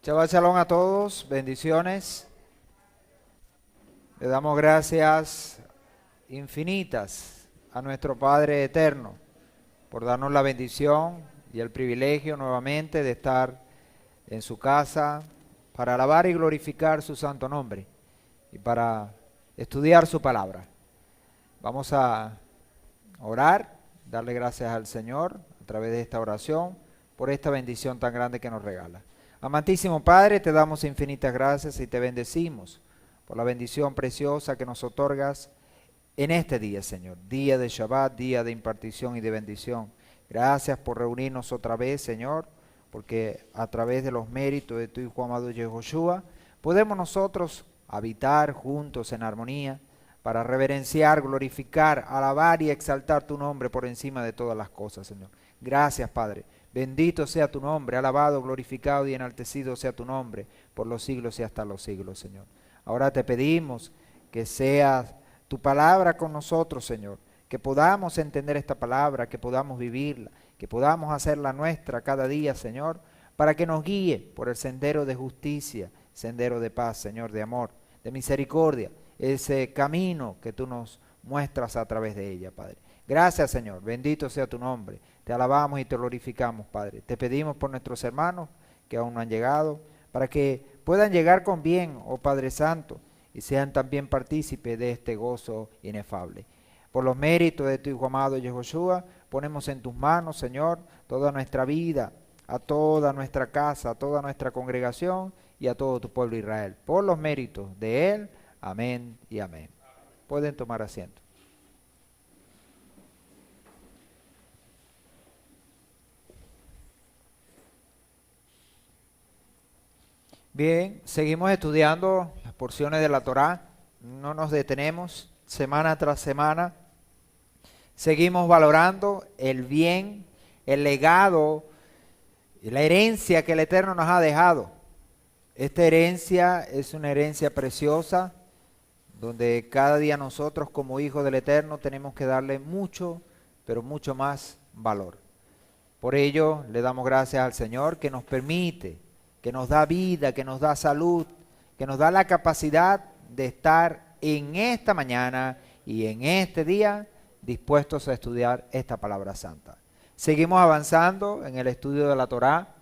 Shabbat Shalom a todos, bendiciones. Le damos gracias infinitas a nuestro Padre Eterno por darnos la bendición y el privilegio nuevamente de estar en su casa para alabar y glorificar su santo nombre y para estudiar su palabra. Vamos a orar, darle gracias al Señor a través de esta oración por esta bendición tan grande que nos regala. Amantísimo Padre, te damos infinitas gracias y te bendecimos por la bendición preciosa que nos otorgas en este día, Señor. Día de Shabbat, día de impartición y de bendición. Gracias por reunirnos otra vez, Señor, porque a través de los méritos de tu Hijo amado Yehoshua, podemos nosotros habitar juntos en armonía para reverenciar, glorificar, alabar y exaltar tu nombre por encima de todas las cosas, Señor. Gracias, Padre. Bendito sea tu nombre, alabado, glorificado y enaltecido sea tu nombre por los siglos y hasta los siglos, Señor. Ahora te pedimos que sea tu palabra con nosotros, Señor, que podamos entender esta palabra, que podamos vivirla, que podamos hacerla nuestra cada día, Señor, para que nos guíe por el sendero de justicia, sendero de paz, Señor, de amor, de misericordia, ese camino que tú nos muestras a través de ella, Padre. Gracias, Señor, bendito sea tu nombre. Te alabamos y te glorificamos, Padre. Te pedimos por nuestros hermanos que aún no han llegado, para que puedan llegar con bien, oh Padre Santo, y sean también partícipes de este gozo inefable. Por los méritos de tu Hijo amado Yehoshua, ponemos en tus manos, Señor, toda nuestra vida, a toda nuestra casa, a toda nuestra congregación y a todo tu pueblo Israel. Por los méritos de Él, amén y amén. Pueden tomar asiento. Bien, seguimos estudiando las porciones de la Torá, no nos detenemos semana tras semana, seguimos valorando el bien, el legado y la herencia que el Eterno nos ha dejado. Esta herencia es una herencia preciosa, donde cada día nosotros como hijos del Eterno tenemos que darle mucho, pero mucho más valor. Por ello le damos gracias al Señor que nos permite, que nos da vida, que nos da salud, que nos da la capacidad de estar en esta mañana y en este día dispuestos a estudiar esta palabra santa. Seguimos avanzando en el estudio de la Torá.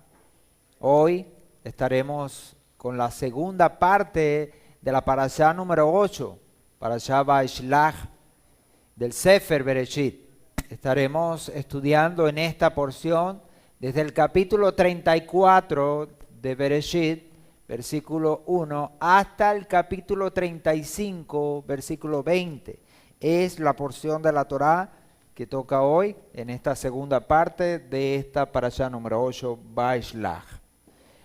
Hoy estaremos con la segunda parte de la parashá número 8, parashá Vaishlach del Sefer Bereshit. Estaremos estudiando en esta porción desde el capítulo 34 de Bereshit, versículo 1, hasta el capítulo 35, versículo 20. Es la porción de la Torá que toca hoy en esta segunda parte de esta parashá número 8, Vaishlach.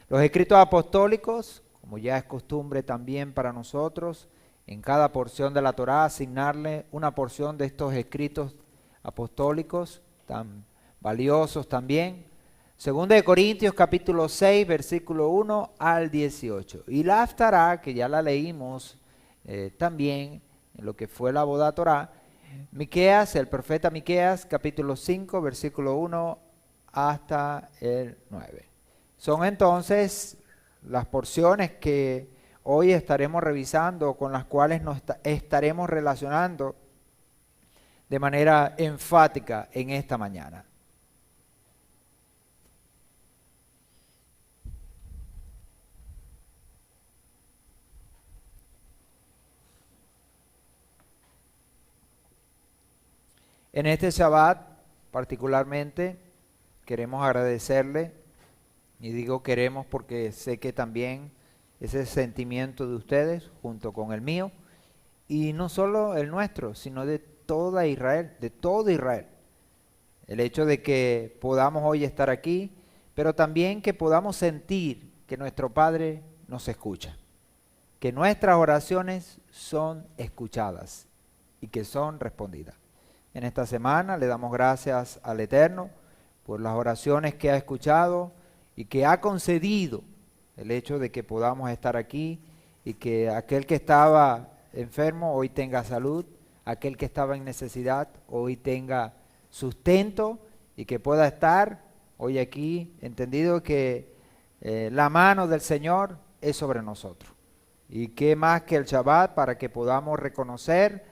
Los escritos apostólicos, como ya es costumbre también para nosotros, en cada porción de la Torá asignarle una porción de estos escritos apostólicos tan valiosos también. Segunda de Corintios capítulo 6, versículo 1 al 18. Y la Haftará, que ya la leímos también en lo que fue la Boda Torá, Miqueas, el profeta Miqueas, capítulo 5, versículo 1 hasta el 9. Son entonces las porciones que hoy estaremos revisando, con las cuales nos estaremos relacionando de manera enfática en esta mañana. En este Shabbat, particularmente, queremos agradecerle, y digo queremos porque sé que también ese sentimiento de ustedes, junto con el mío, y no solo el nuestro, sino de toda Israel, de todo Israel. El hecho de que podamos hoy estar aquí, pero también que podamos sentir que nuestro Padre nos escucha, que nuestras oraciones son escuchadas y que son respondidas. En esta semana le damos gracias al Eterno por las oraciones que ha escuchado y que ha concedido el hecho de que podamos estar aquí y que aquel que estaba enfermo hoy tenga salud, aquel que estaba en necesidad hoy tenga sustento y que pueda estar hoy aquí, entendido que la mano del Señor es sobre nosotros. Y qué más que el Shabbat para que podamos reconocer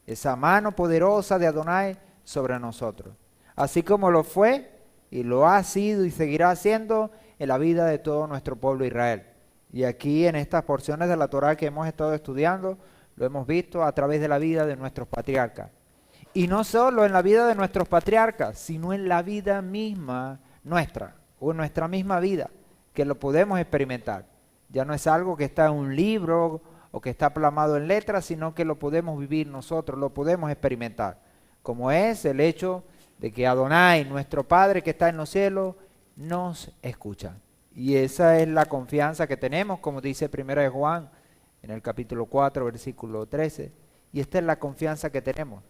esa mano poderosa de Adonai sobre nosotros. Así como lo fue y lo ha sido y seguirá siendo en la vida de todo nuestro pueblo Israel. Y aquí en estas porciones de la Torá que hemos estado estudiando, lo hemos visto a través de la vida de nuestros patriarcas. Y no solo en la vida de nuestros patriarcas, sino en la vida misma nuestra, o en nuestra misma vida, que lo podemos experimentar. Ya no es algo que está en un libro o que está plasmado en letras, sino que lo podemos vivir nosotros, lo podemos experimentar. Como es el hecho de que Adonai, nuestro Padre que está en los cielos, nos escucha. Y esa es la confianza que tenemos, como dice 1 Juan en el capítulo 4, versículo 13. Y esta es la confianza que tenemos,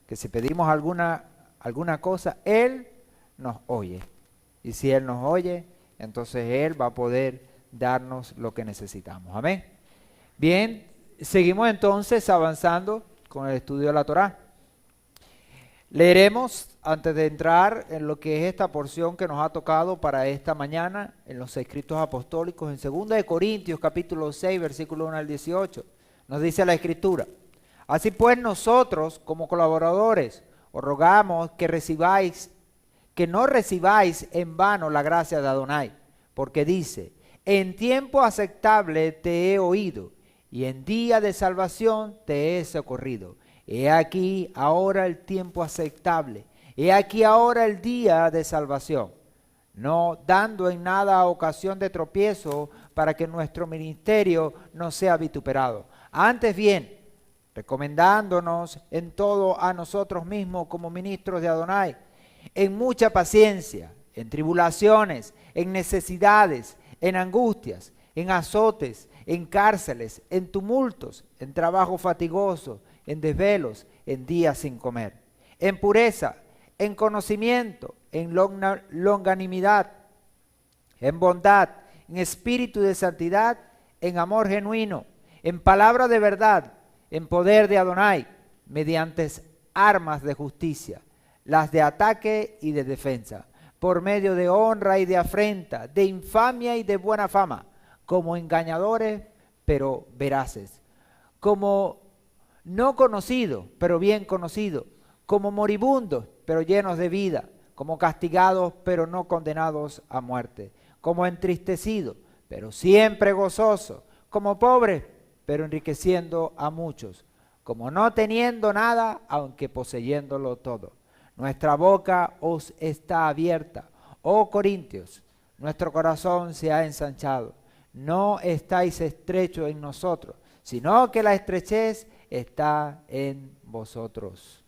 que si pedimos alguna cosa, Él nos oye. Y si Él nos oye, entonces Él va a poder darnos lo que necesitamos. Amén. Bien, seguimos entonces avanzando con el estudio de la Torá. Leeremos, antes de entrar en lo que es esta porción que nos ha tocado para esta mañana, en los escritos apostólicos, en 2 de Corintios, capítulo 6, versículo 1 al 18, nos dice la Escritura: así pues nosotros, como colaboradores, os rogamos que no recibáis en vano la gracia de Adonai, porque dice: en tiempo aceptable te he oído, y en día de salvación te he socorrido. He aquí ahora el tiempo aceptable, he aquí ahora el día de salvación, no dando en nada ocasión de tropiezo para que nuestro ministerio no sea vituperado. Antes bien, recomendándonos en todo a nosotros mismos como ministros de Adonai, en mucha paciencia, en tribulaciones, en necesidades, en angustias, en azotes, en cárceles, en tumultos, en trabajo fatigoso, en desvelos, en días sin comer, en pureza, en conocimiento, en longanimidad, en bondad, en espíritu de santidad, en amor genuino, en palabra de verdad, en poder de Adonai, mediante armas de justicia, las de ataque y de defensa, por medio de honra y de afrenta, de infamia y de buena fama, como engañadores, pero veraces, como no conocidos, pero bien conocidos, como moribundos, pero llenos de vida, como castigados, pero no condenados a muerte, como entristecidos, pero siempre gozosos, como pobres, pero enriqueciendo a muchos, como no teniendo nada, aunque poseyéndolo todo. Nuestra boca os está abierta, oh Corintios, nuestro corazón se ha ensanchado. No estáis estrechos en nosotros, sino que la estrechez está en vosotros.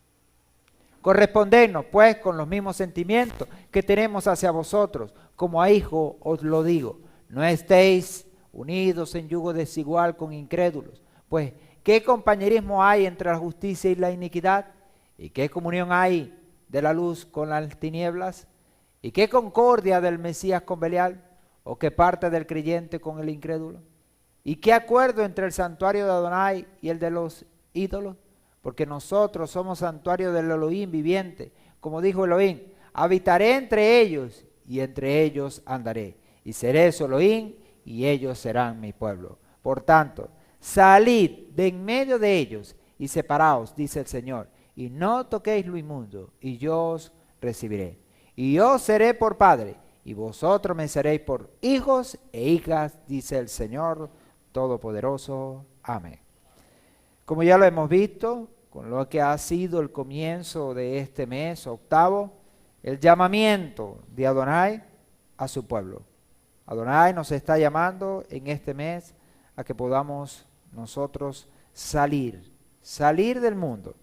Correspondednos pues con los mismos sentimientos que tenemos hacia vosotros, como a hijos os lo digo, no estéis unidos en yugo desigual con incrédulos, pues ¿qué compañerismo hay entre la justicia y la iniquidad? ¿Y qué comunión hay de la luz con las tinieblas? ¿Y qué concordia del Mesías con Belial? ¿O qué parte del creyente con el incrédulo? ¿Y qué acuerdo entre el santuario de Adonai y el de los ídolos? Porque nosotros somos santuario del Elohim viviente. Como dijo Elohim, habitaré entre ellos y entre ellos andaré. Y seré su Elohim y ellos serán mi pueblo. Por tanto, salid de en medio de ellos y separaos, dice el Señor, y no toquéis lo inmundo, y yo os recibiré. Y yo seré por padre, y vosotros me seréis por hijos e hijas, dice el Señor Todopoderoso. Amén. Como ya lo hemos visto, con lo que ha sido el comienzo de este mes octavo, el llamamiento de Adonai a su pueblo. Adonai nos está llamando en este mes a que podamos nosotros salir del mundo.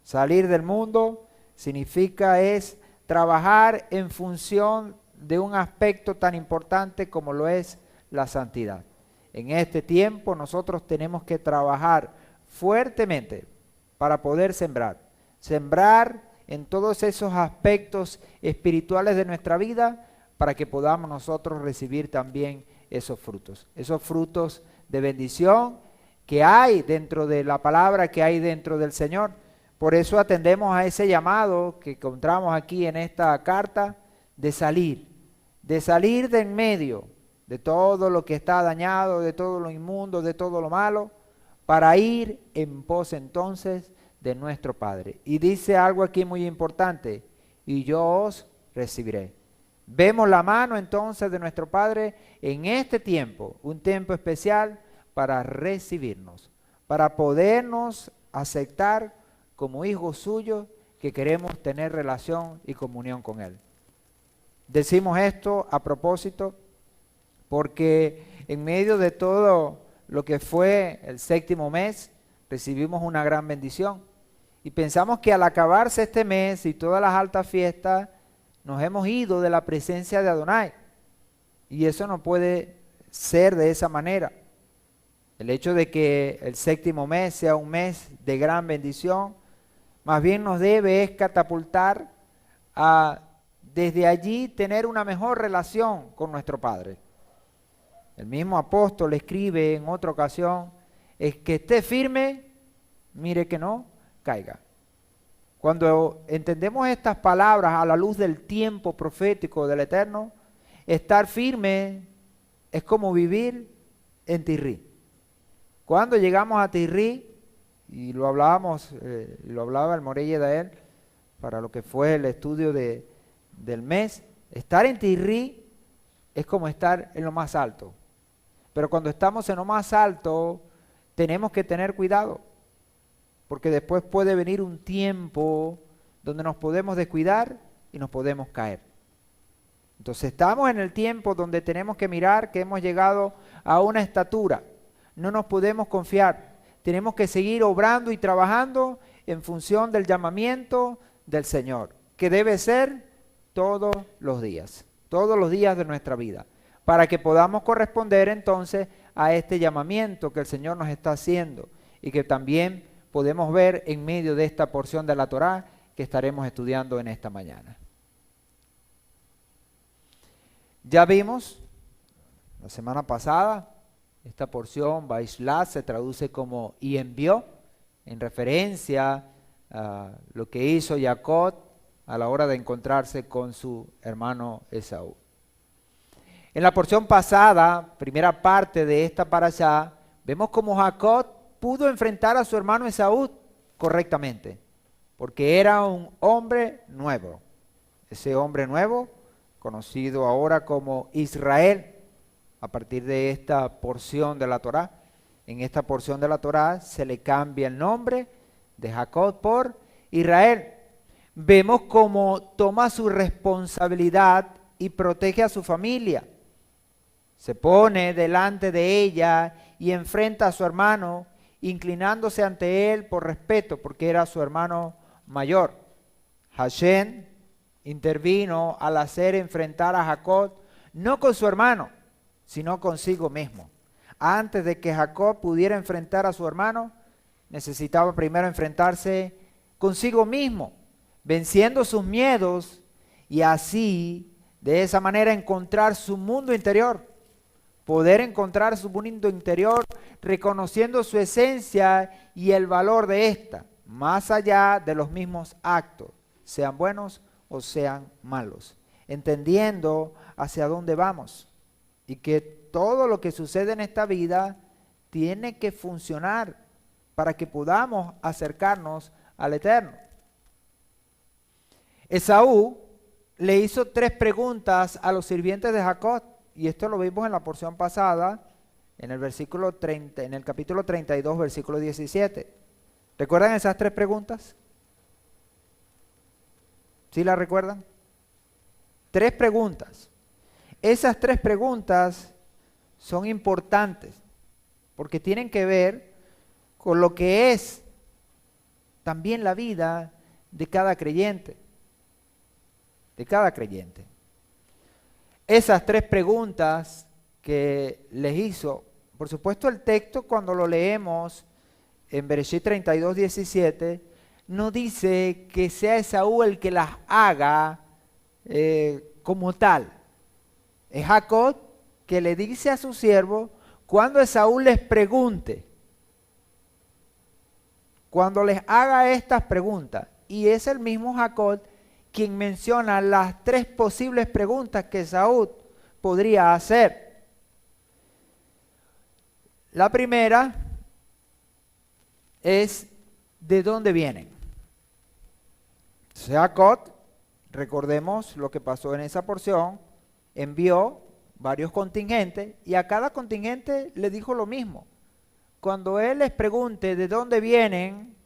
Salir del mundo significa es trabajar en función de un aspecto tan importante como lo es la santidad. En este tiempo nosotros tenemos que trabajar fuertemente para poder sembrar en todos esos aspectos espirituales de nuestra vida para que podamos nosotros recibir también esos frutos de bendición que hay dentro de la palabra, que hay dentro del Señor. Por eso atendemos a ese llamado que encontramos aquí en esta carta de salir de salir de en medio de todo lo que está dañado, de todo lo inmundo, de todo lo malo, para ir en pos entonces de nuestro Padre. Y dice algo aquí muy importante: y yo os recibiré. Vemos la mano entonces de nuestro Padre en este tiempo, un tiempo especial para recibirnos, para podernos aceptar como hijos suyos que queremos tener relación y comunión con Él. Decimos esto a propósito porque en medio de todo lo que fue el séptimo mes, recibimos una gran bendición. Y pensamos que al acabarse este mes y todas las altas fiestas, nos hemos ido de la presencia de Adonai. Y eso no puede ser de esa manera. El hecho de que el séptimo mes sea un mes de gran bendición, más bien nos debe es catapultar a desde allí tener una mejor relación con nuestro Padre. El mismo apóstol escribe en otra ocasión: es que esté firme, mire que no caiga. Cuando entendemos estas palabras a la luz del tiempo profético del Eterno, estar firme es como vivir en Tirrí. Cuando llegamos a Tirrí, y lo hablábamos, lo hablaba el Morelle de él, para lo que fue el estudio del mes, estar en Tirrí es como estar en lo más alto. Pero cuando estamos en lo más alto, tenemos que tener cuidado, porque después puede venir un tiempo donde nos podemos descuidar y nos podemos caer. Entonces estamos en el tiempo donde tenemos que mirar que hemos llegado a una estatura. No nos podemos confiar. Tenemos que seguir obrando y trabajando en función del llamamiento del Señor, que debe ser todos los días de nuestra vida, para que podamos corresponder entonces a este llamamiento que el Señor nos está haciendo y que también podemos ver en medio de esta porción de la Torá que estaremos estudiando en esta mañana. Ya vimos la semana pasada, esta porción, Vaishla, se traduce como y envió, en referencia a lo que hizo Jacob a la hora de encontrarse con su hermano Esaú. En la porción pasada, primera parte de esta parashá, vemos cómo Jacob pudo enfrentar a su hermano Esaú correctamente, porque era un hombre nuevo. Ese hombre nuevo, conocido ahora como Israel, a partir de esta porción de la Torá. En esta porción de la Torá se le cambia el nombre de Jacob por Israel. Vemos cómo toma su responsabilidad y protege a su familia. Se pone delante de ella y enfrenta a su hermano, inclinándose ante él por respeto, porque era su hermano mayor. Hashem intervino al hacer enfrentar a Jacob, no con su hermano, sino consigo mismo. Antes de que Jacob pudiera enfrentar a su hermano, necesitaba primero enfrentarse consigo mismo, venciendo sus miedos y así, de esa manera, encontrar su mundo interior. Poder encontrar su mundo interior reconociendo su esencia y el valor de ésta, más allá de los mismos actos, sean buenos o sean malos, entendiendo hacia dónde vamos y que todo lo que sucede en esta vida tiene que funcionar para que podamos acercarnos al Eterno. Esaú le hizo 3 preguntas a los sirvientes de Jacob, y esto lo vimos en la porción pasada, en el versículo 30, en el capítulo 32, versículo 17. ¿Recuerdan esas 3 preguntas? ¿Sí las recuerdan? 3 preguntas. Esas 3 preguntas son importantes porque tienen que ver con lo que es también la vida de cada creyente. De cada creyente. Esas 3 preguntas que les hizo, por supuesto el texto cuando lo leemos en Bereshit 32, 17, no dice que sea Esaú el que las haga como tal. Es Jacob que le dice a su siervo cuando Esaú les pregunte, cuando les haga estas preguntas. Y es el mismo Jacob quien menciona las tres posibles preguntas que Esaú podría hacer. La primera es, ¿de dónde vienen? Jacob, recordemos lo que pasó en esa porción, envió varios contingentes y a cada contingente le dijo lo mismo. Cuando él les pregunte de dónde vienen,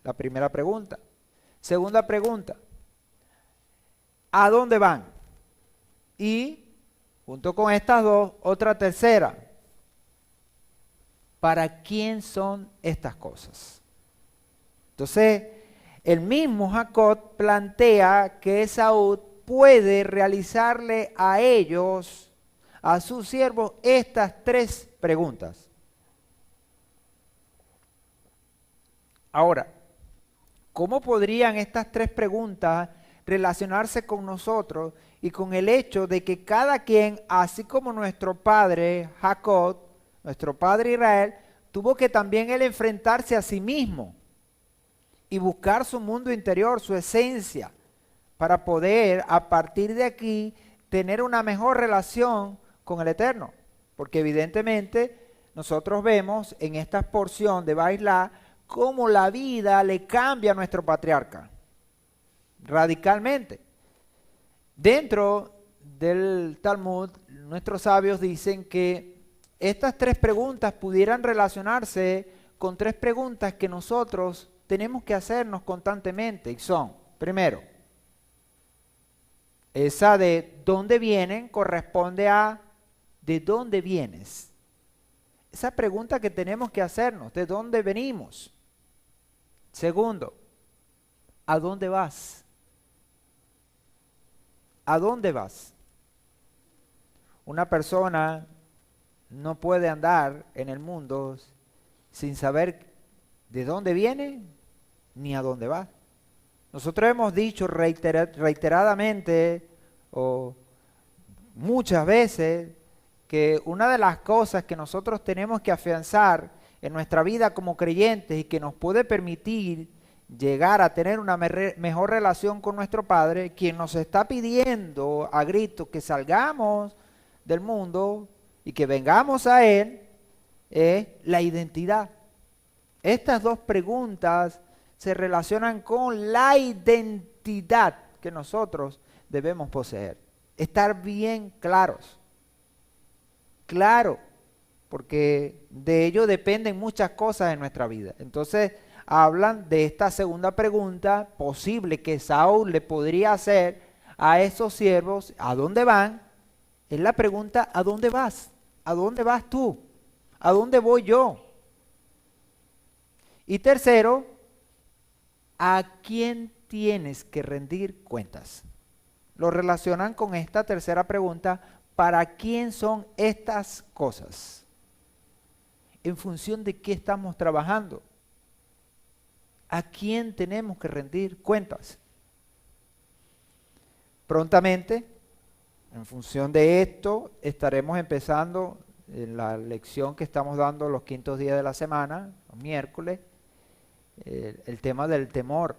la primera pregunta. Segunda pregunta, ¿a dónde van? Y junto con estas dos, otra tercera, ¿para quién son estas cosas? Entonces, el mismo Jacob plantea que Esaú puede realizarle a ellos, a sus siervos, estas tres preguntas. Ahora, ¿cómo podrían estas tres preguntas relacionarse con nosotros y con el hecho de que cada quien, así como nuestro padre Jacob, nuestro padre Israel, tuvo que también él enfrentarse a sí mismo y buscar su mundo interior, su esencia, para poder a partir de aquí tener una mejor relación con el Eterno? Porque evidentemente nosotros vemos en esta porción de Bailá cómo la vida le cambia a nuestro patriarca radicalmente. Dentro del Talmud, nuestros sabios dicen que estas tres preguntas pudieran relacionarse con tres preguntas que nosotros tenemos que hacernos constantemente, y son, primero, esa de dónde vienen corresponde a ¿de dónde vienes? Esa pregunta que tenemos que hacernos, ¿de dónde venimos? Segundo, ¿a dónde vas? ¿A dónde vas? Una persona no puede andar en el mundo sin saber de dónde viene ni a dónde va. Nosotros hemos dicho reiteradamente o muchas veces que una de las cosas que nosotros tenemos que afianzar en nuestra vida como creyentes y que nos puede permitir llegar a tener una mejor relación con nuestro Padre, quien nos está pidiendo a gritos que salgamos del mundo y que vengamos a Él, es la identidad. Estas dos preguntas se relacionan con la identidad que nosotros debemos poseer. Estar bien claros. Claro, porque de ello dependen muchas cosas en nuestra vida. Entonces, hablan de esta segunda pregunta posible que Saúl le podría hacer a esos siervos: ¿a dónde van? Es la pregunta: ¿a dónde vas? ¿A dónde vas tú? ¿A dónde voy yo? Y tercero, ¿a quién tienes que rendir cuentas? Lo relacionan con esta tercera pregunta: ¿para quién son estas cosas? ¿En función de qué estamos trabajando? ¿A quién tenemos que rendir cuentas? Prontamente, en función de esto, estaremos empezando en la lección que estamos dando los quintos días de la semana, los miércoles, el tema del temor.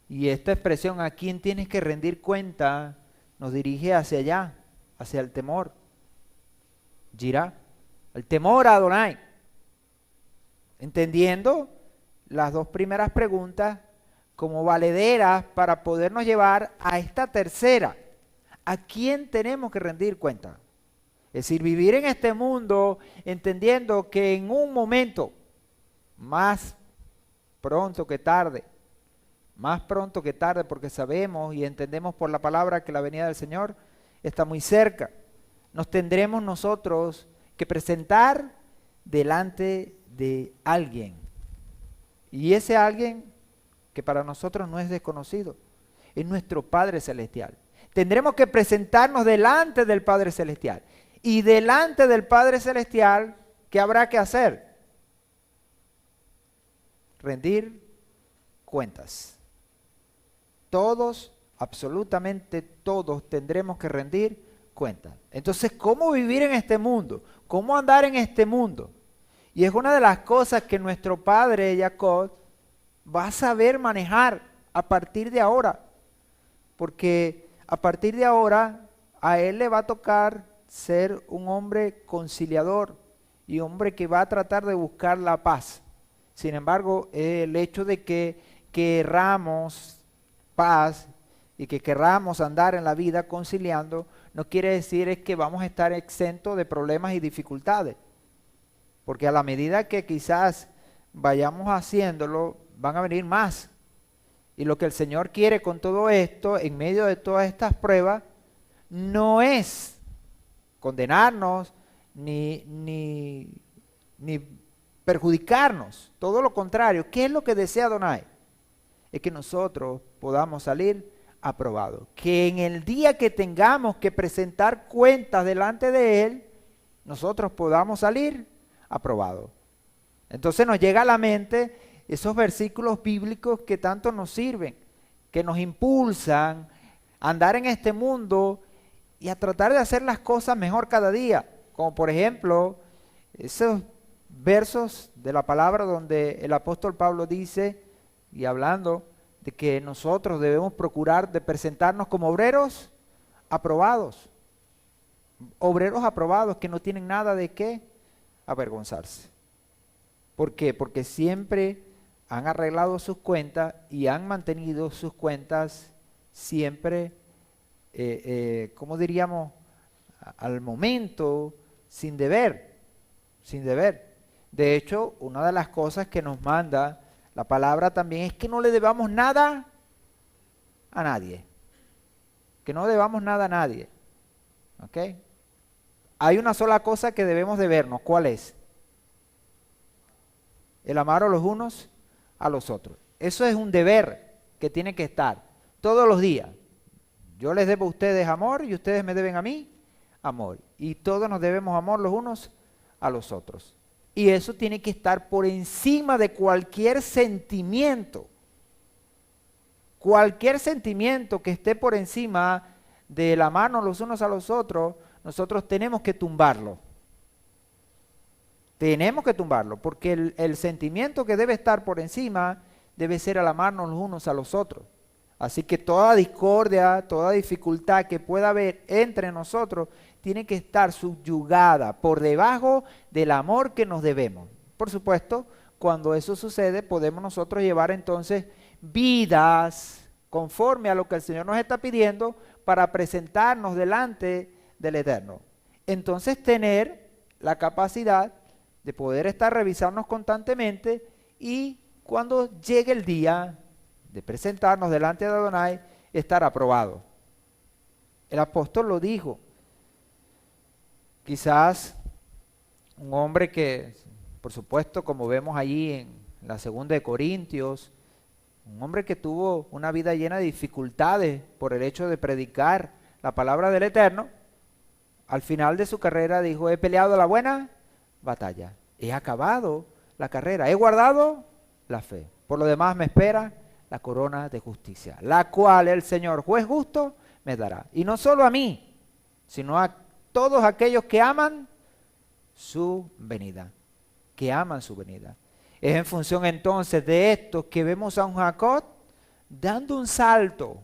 Y esta expresión, ¿a quién tienes que rendir cuenta?, nos dirige hacia allá, hacia el temor. Yirá, el temor a Adonai. Entendiendo las dos primeras preguntas como valederas para podernos llevar a esta tercera: ¿a quién tenemos que rendir cuenta? Es decir, vivir en este mundo entendiendo que en un momento, más pronto que tarde, porque sabemos y entendemos por la palabra que la venida del Señor está muy cerca, nos tendremos nosotros que presentar delante de alguien. Y ese alguien, que para nosotros no es desconocido, es nuestro Padre Celestial. Tendremos que presentarnos delante del Padre Celestial. Y delante del Padre Celestial, ¿qué habrá que hacer? Rendir cuentas. Todos, absolutamente todos, tendremos que rendir cuentas. Entonces, ¿cómo vivir en este mundo? ¿Cómo andar en este mundo? Y es una de las cosas que nuestro padre Jacob va a saber manejar a partir de ahora. porque a partir de ahora a él le va a tocar ser un hombre conciliador y hombre que va a tratar de buscar la paz. Sin embargo, el hecho de que querramos paz y que querramos andar en la vida conciliando, no quiere decir es que vamos a estar exentos de problemas y dificultades. Porque a la medida que quizás vayamos haciéndolo, van a venir más. Y lo que el Señor quiere con todo esto, en medio de todas estas pruebas, no es condenarnos ni perjudicarnos. Todo lo contrario. ¿Qué es lo que desea Adonai? Es que nosotros podamos salir aprobados. Que en el día que tengamos que presentar cuentas delante de Él, nosotros podamos salir aprobados. Entonces nos llega a la mente esos versículos bíblicos que tanto nos sirven, que nos impulsan a andar en este mundo y a tratar de hacer las cosas mejor cada día. Como por ejemplo, esos versos de la palabra donde el apóstol Pablo dice, y hablando de que nosotros debemos procurar de presentarnos como obreros aprobados. Obreros aprobados que no tienen nada de qué avergonzarse. ¿Por qué? Porque siempre han arreglado sus cuentas y han mantenido sus cuentas siempre, ¿cómo diríamos? Al momento, sin deber, sin deber. De hecho, una de las cosas que nos manda la palabra también es que no le debamos nada a nadie. Que no debamos nada a nadie. ¿Ok? Hay una sola cosa que debemos debernos. ¿Cuál es? El amar a los unos a los otros. Eso es un deber que tiene que estar todos los días. Yo les debo a ustedes amor y ustedes me deben a mí amor. Y todos nos debemos amor los unos a los otros. Y eso tiene que estar por encima de cualquier sentimiento. Cualquier sentimiento que esté por encima del amarnos los unos a los otros, nosotros tenemos que tumbarlo. Tenemos que tumbarlo, porque el sentimiento que debe estar por encima debe ser el amarnos los unos a los otros. Así que toda discordia, toda dificultad que pueda haber entre nosotros, tiene que estar subyugada por debajo del amor que nos debemos. Por supuesto, cuando eso sucede, podemos nosotros llevar entonces vidas conforme a lo que el Señor nos está pidiendo para presentarnos delante del Eterno. Entonces, tener la capacidad de poder estar revisarnos constantemente y cuando llegue el día de presentarnos delante de Adonai, estar aprobado. El apóstol lo dijo. Quizás un hombre que, por supuesto, como vemos allí en la segunda de Corintios, un hombre que tuvo una vida llena de dificultades por el hecho de predicar la palabra del Eterno, al final de su carrera dijo, he peleado la buena batalla, he acabado la carrera, he guardado la fe. Por lo demás me espera la corona de justicia, la cual el Señor, juez justo, me dará. Y no solo a mí, sino a todos aquellos que aman su venida, que aman su venida. Es en función entonces de esto que vemos a un Jacob dando un salto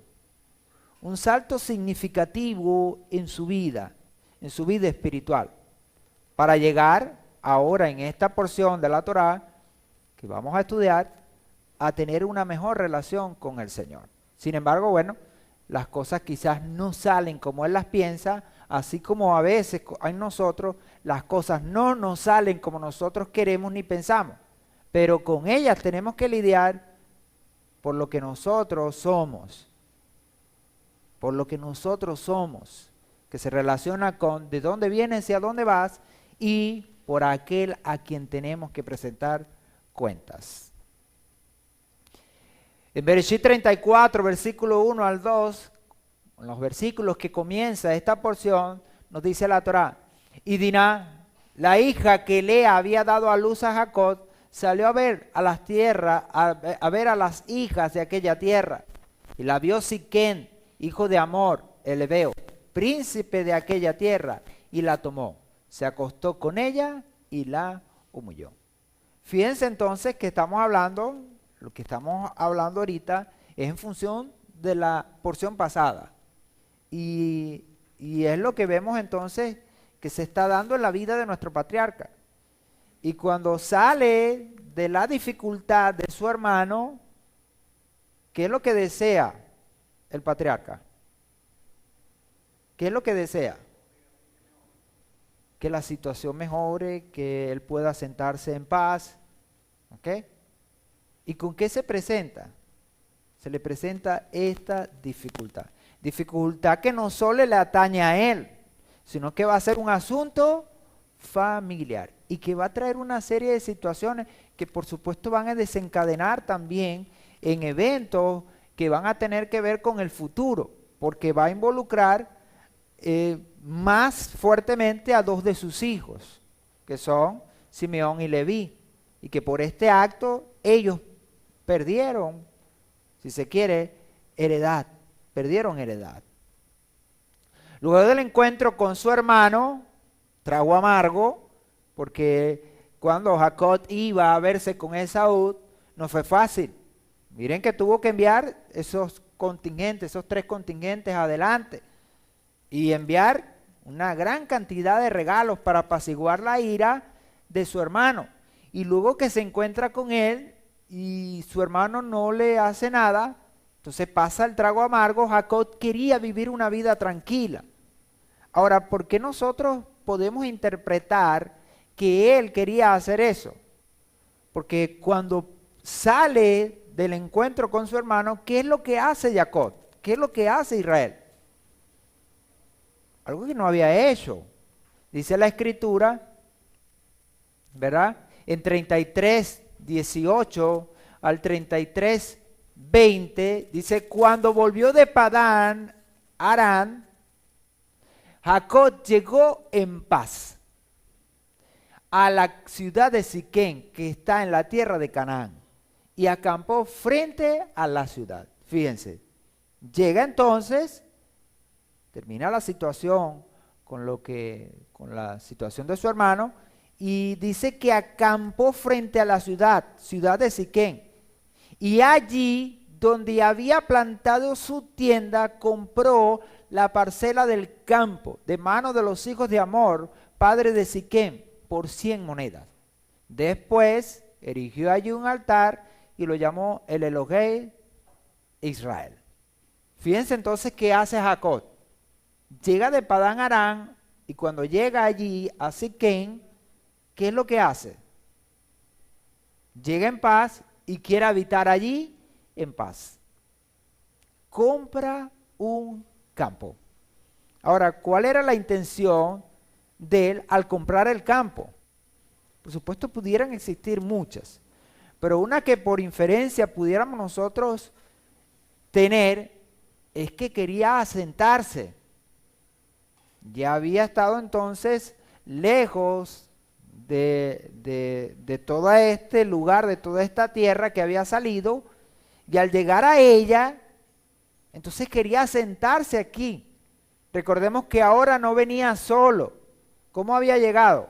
significativo en su vida espiritual, para llegar ahora en esta porción de la Torá que vamos a estudiar, a tener una mejor relación con el Señor. Sin embargo, bueno, las cosas quizás no salen como Él las piensa, así como a veces en nosotros las cosas no nos salen como nosotros queremos ni pensamos, pero con ellas tenemos que lidiar por lo que nosotros somos, que se relaciona con de dónde vienes y a dónde vas, y por aquel a quien tenemos que presentar cuentas. En Bereshit 34, versículo 1 al 2, en los versículos que comienza esta porción, nos dice la Torá, y Diná, la hija que Lea había dado a luz a Jacob, salió a ver a las tierras, a ver a las hijas de aquella tierra, y la vio Siquén, hijo de Amor, el Hebeo, príncipe de aquella tierra, y la tomó, se acostó con ella y la humilló. Fíjense entonces que estamos hablando, lo que estamos hablando ahorita es en función de la porción pasada. Y es lo que vemos entonces que se está dando en la vida de nuestro patriarca. Y cuando sale de la dificultad de su hermano, ¿qué es lo que desea el patriarca? ¿Qué es lo que desea? Que la situación mejore, que él pueda sentarse en paz. ¿Ok? ¿Y con qué se presenta? Se le presenta esta dificultad. Dificultad que no solo le atañe a él, sino que va a ser un asunto familiar y que va a traer una serie de situaciones que por supuesto van a desencadenar también en eventos que van a tener que ver con el futuro, porque va a involucrar más fuertemente a dos de sus hijos, que son Simeón y Leví, y que por este acto ellos perdieron, si se quiere, heredad, perdieron heredad. Luego del encuentro con su hermano, trago amargo, porque cuando Jacob iba a verse con Esaú, no fue fácil. Miren que tuvo que enviar esos contingentes, esos 3 contingentes adelante, y enviar una gran cantidad de regalos para apaciguar la ira de su hermano. Y luego que se encuentra con él y su hermano no le hace nada, entonces pasa el trago amargo. Jacob quería vivir una vida tranquila. Ahora, ¿por qué nosotros podemos interpretar que él quería hacer eso? Porque cuando sale del encuentro con su hermano, ¿qué es lo que hace Jacob? ¿Qué es lo que hace Israel? Algo que no había hecho. Dice la Escritura, ¿verdad? En 33:18 al 33:20, dice, cuando volvió de Padán Aram, Jacob llegó en paz a la ciudad de Siquem, que está en la tierra de Canaán, y acampó frente a la ciudad. Fíjense, llega entonces, termina la situación con la situación de su hermano, y dice que acampó frente a la ciudad de Siquem, y allí donde había plantado su tienda, compró la parcela del campo de mano de los hijos de Hamor, padre de Siquem, por 100 monedas. Después erigió allí un altar y lo llamó el Elohei Israel. Fíjense entonces qué hace Jacob. Llega de Padán Aram y cuando llega allí a Siquem, ¿qué es lo que hace? Llega en paz y quiere habitar allí en paz. Compra un campo. Ahora, ¿cuál era la intención de él al comprar el campo? Por supuesto, pudieran existir muchas, pero una que por inferencia pudiéramos nosotros tener es que quería asentarse. Ya había estado entonces lejos de todo este lugar, de toda esta tierra que había salido, y al llegar a ella, entonces quería asentarse aquí. Recordemos que ahora no venía solo. ¿Cómo había llegado?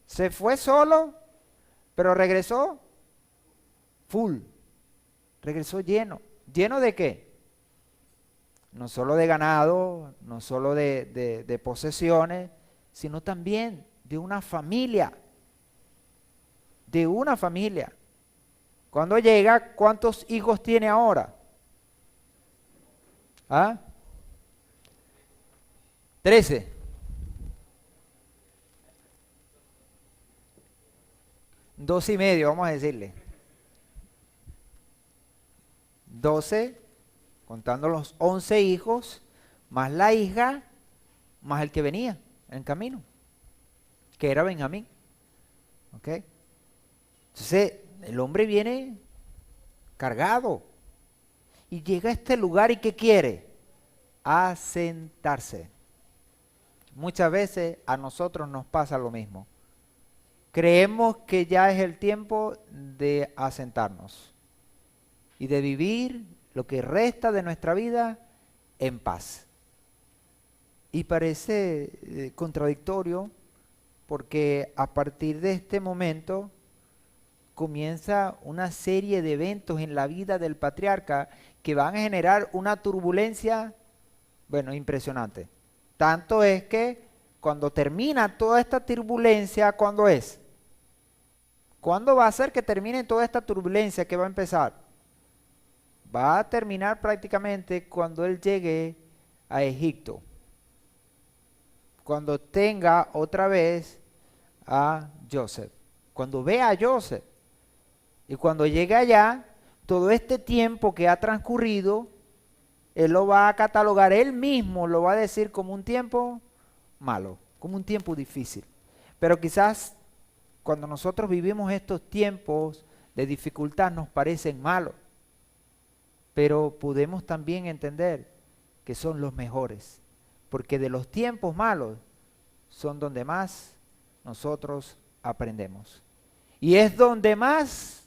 Se fue solo, pero regresó full. Regresó lleno. ¿Lleno de qué? No solo de ganado, no solo de posesiones, sino también de una familia. De una familia. Cuando llega, ¿cuántos hijos tiene ahora? ¿Ah? 13. 12 y medio, vamos a decirle. 12, contando los 11 hijos, más la hija, más el que venía en camino, que era Benjamín. ¿Ok? Entonces, el hombre viene cargado y llega a este lugar y ¿qué quiere? Asentarse. Muchas veces a nosotros nos pasa lo mismo. Creemos que ya es el tiempo de asentarnos y de vivir lo que resta de nuestra vida en paz. Y parece contradictorio porque a partir de este momento comienza una serie de eventos en la vida del patriarca que van a generar una turbulencia, bueno, impresionante. Tanto es que cuando termina toda esta turbulencia, ¿cuándo es? ¿Cuándo va a ser que termine toda esta turbulencia que va a empezar? Va a terminar prácticamente cuando él llegue a Egipto. Cuando tenga otra vez a Joseph. Cuando vea a Joseph. Y cuando llegue allá, todo este tiempo que ha transcurrido, él lo va a catalogar, él mismo lo va a decir como un tiempo malo, como un tiempo difícil. Pero quizás cuando nosotros vivimos estos tiempos de dificultad nos parecen malos, pero podemos también entender que son los mejores, porque de los tiempos malos son donde más nosotros aprendemos. Y es donde más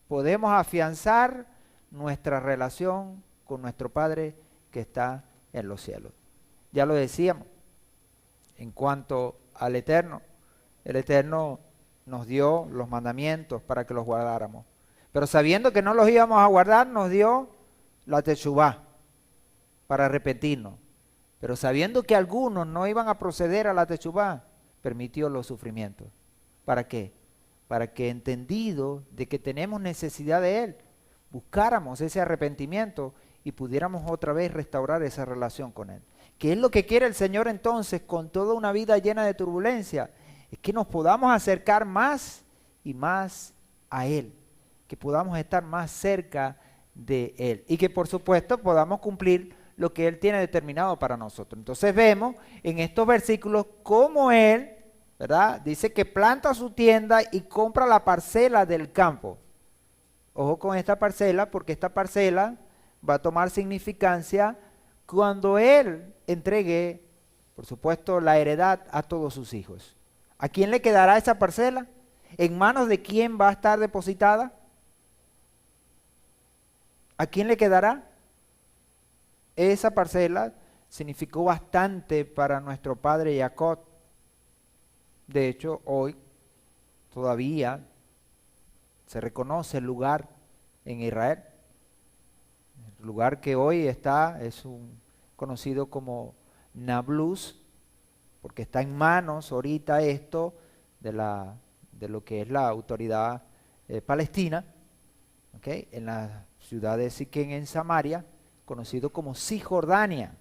podemos afianzar nuestra relación con nuestro Padre que está en los cielos. Ya lo decíamos, en cuanto al Eterno, el Eterno nos dio los mandamientos para que los guardáramos. Pero sabiendo que no los íbamos a guardar, nos dio la Teshuvá para arrepentirnos. Pero sabiendo que algunos no iban a proceder a la Teshuvá, permitió los sufrimientos. ¿Para qué? Para que entendido de que tenemos necesidad de Él, buscáramos ese arrepentimiento y pudiéramos otra vez restaurar esa relación con Él. ¿Qué es lo que quiere el Señor entonces con toda una vida llena de turbulencia? Es que nos podamos acercar más y más a Él, que podamos estar más cerca de Él y que por supuesto podamos cumplir lo que Él tiene determinado para nosotros. Entonces vemos en estos versículos cómo Él, ¿verdad? Dice que planta su tienda y compra la parcela del campo. Ojo con esta parcela, porque esta parcela va a tomar significancia cuando Él entregue, por supuesto, la heredad a todos sus hijos. ¿A quién le quedará esa parcela? ¿En manos de quién va a estar depositada? ¿A quién le quedará? Esa parcela significó bastante para nuestro padre Jacob. De hecho, hoy todavía se reconoce el lugar en Israel. El lugar que hoy está es conocido como Nablus, porque está en manos ahorita esto de lo que es la autoridad palestina, ¿okay? En la ciudad de Siquén en Samaria, conocido como Cisjordania,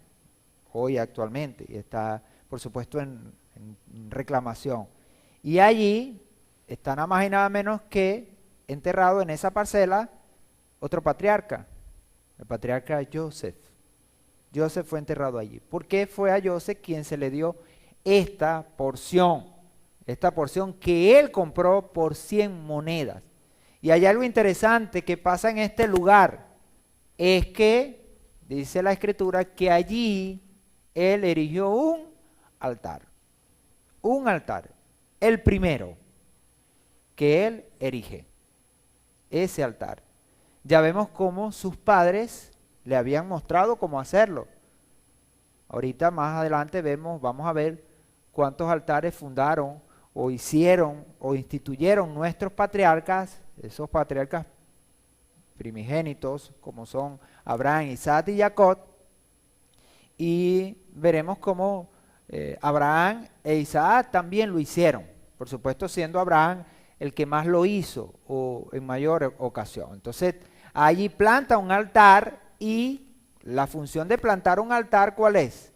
hoy actualmente, y está por supuesto en reclamación. Y allí está nada más y nada menos que enterrado en esa parcela otro patriarca, el patriarca Joseph. Joseph fue enterrado allí. ¿Por qué fue a Joseph quien se le dio esta porción que él compró por 100 monedas? Y hay algo interesante que pasa en este lugar, es que, dice la Escritura, que allí él erigió un altar, el primero que él erige, ese altar. Ya vemos cómo sus padres le habían mostrado cómo hacerlo. Ahorita más adelante vamos a ver cuántos altares fundaron o hicieron o instituyeron nuestros patriarcas, esos patriarcas primigénitos como son Abraham, Isaac y Jacob, y veremos cómo Abraham e Isaac también lo hicieron, por supuesto siendo Abraham el que más lo hizo o en mayor ocasión. Entonces allí planta un altar y la función de plantar un altar, ¿cuál es?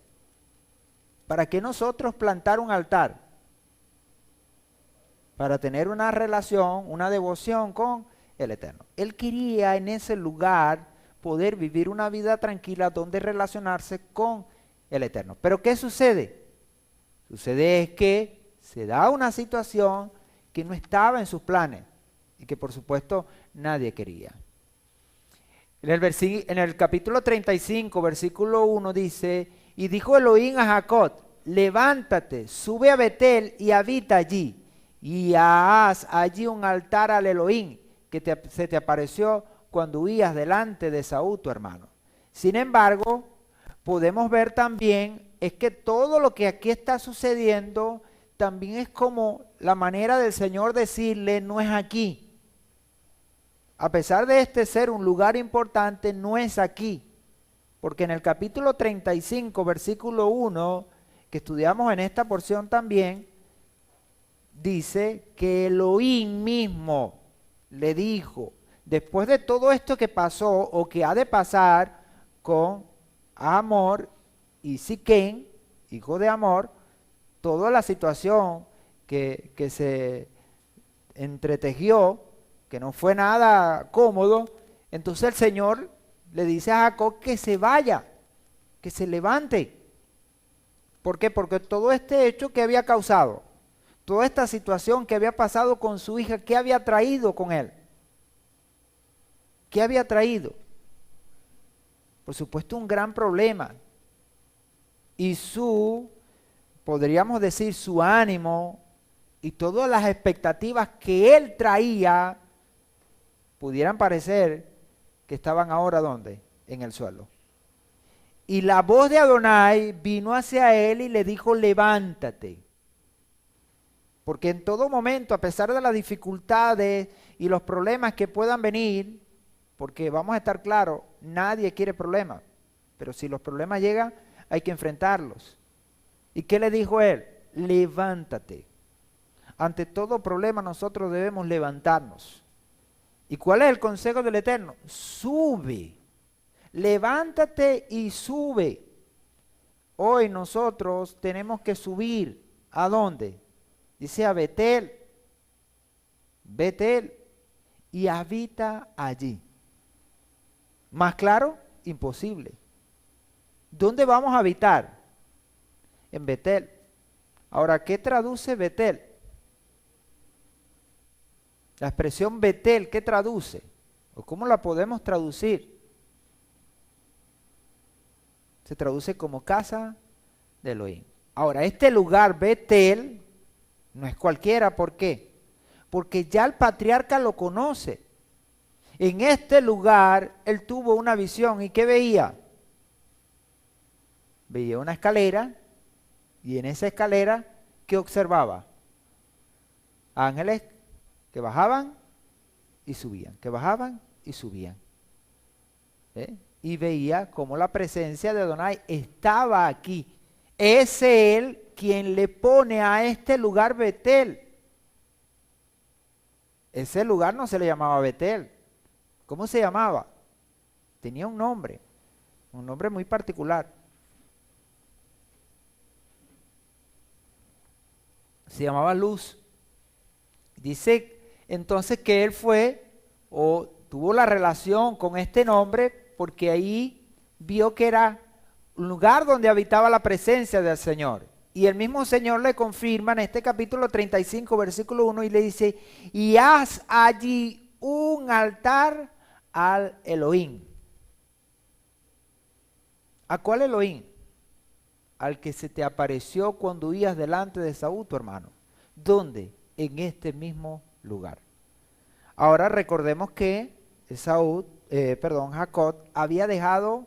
¿Para qué nosotros plantar un altar? Para tener una relación, una devoción con el Eterno. Él quería en ese lugar poder vivir una vida tranquila donde relacionarse con el Eterno. Pero ¿qué sucede? Sucede es que se da una situación que no estaba en sus planes y que por supuesto nadie quería. En el capítulo 35, versículo 1 dice, y dijo Elohim a Jacob, levántate, sube a Betel y habita allí, y haz allí un altar al Elohim que se te apareció cuando huías delante de Saúl tu hermano. Sin embargo, podemos ver también es que todo lo que aquí está sucediendo también es como la manera del Señor decirle, no es aquí. a pesar de este ser un lugar importante, no es aquí. Porque en el capítulo 35, versículo 1, que estudiamos en esta porción también, dice que Elohim mismo le dijo, después de todo esto que pasó o que ha de pasar con Hamor y Siquem, hijo de Hamor, toda la situación que se entretejió, que no fue nada cómodo, entonces el Señor le dice a Jacob que se vaya, que se levante. ¿Por qué? Porque todo este hecho que había causado, toda esta situación que había pasado con su hija, ¿qué había traído con él? ¿Qué había traído? Por supuesto, un gran problema. Y podríamos decir, su ánimo y todas las expectativas que él traía, pudieran parecer que estaban ahora, ¿dónde? En el suelo. Y la voz de Adonai vino hacia él y le dijo, levántate. Porque en todo momento, a pesar de las dificultades y los problemas que puedan venir, porque vamos a estar claros, nadie quiere problemas, pero si los problemas llegan, hay que enfrentarlos. ¿Y qué le dijo él? Levántate. Ante todo problema nosotros debemos levantarnos. ¿Y cuál es el consejo del Eterno? Sube. Levántate y sube. Hoy nosotros tenemos que subir. ¿A dónde? Dice a Betel. Betel. Y habita allí. ¿Más claro? Imposible. ¿Dónde vamos a habitar? En Betel. Ahora, ¿qué traduce Betel? La expresión Betel, ¿qué traduce? ¿O cómo la podemos traducir? Se traduce como casa de Elohim. Ahora, este lugar, Betel, no es cualquiera. ¿Por qué? Porque ya el patriarca lo conoce. En este lugar, él tuvo una visión. ¿Y qué veía? Veía una escalera. Y en esa escalera, ¿qué observaba? Ángeles que bajaban y subían, que bajaban y subían. Y veía cómo la presencia de Adonai estaba aquí. Es él quien le pone a este lugar Betel. Ese lugar no se le llamaba Betel. ¿Cómo se llamaba? Tenía un nombre muy particular. Se llamaba Luz. Dice entonces que él fue o tuvo la relación con este nombre porque ahí vio que era un lugar donde habitaba la presencia del Señor. Y el mismo Señor le confirma en este capítulo 35, versículo 1, y le dice, y haz allí un altar al Elohim. ¿A cuál Elohim? Al que se te apareció cuando ibas delante de Saúl, tu hermano. ¿Dónde? En este mismo lugar. Ahora recordemos que Jacob había dejado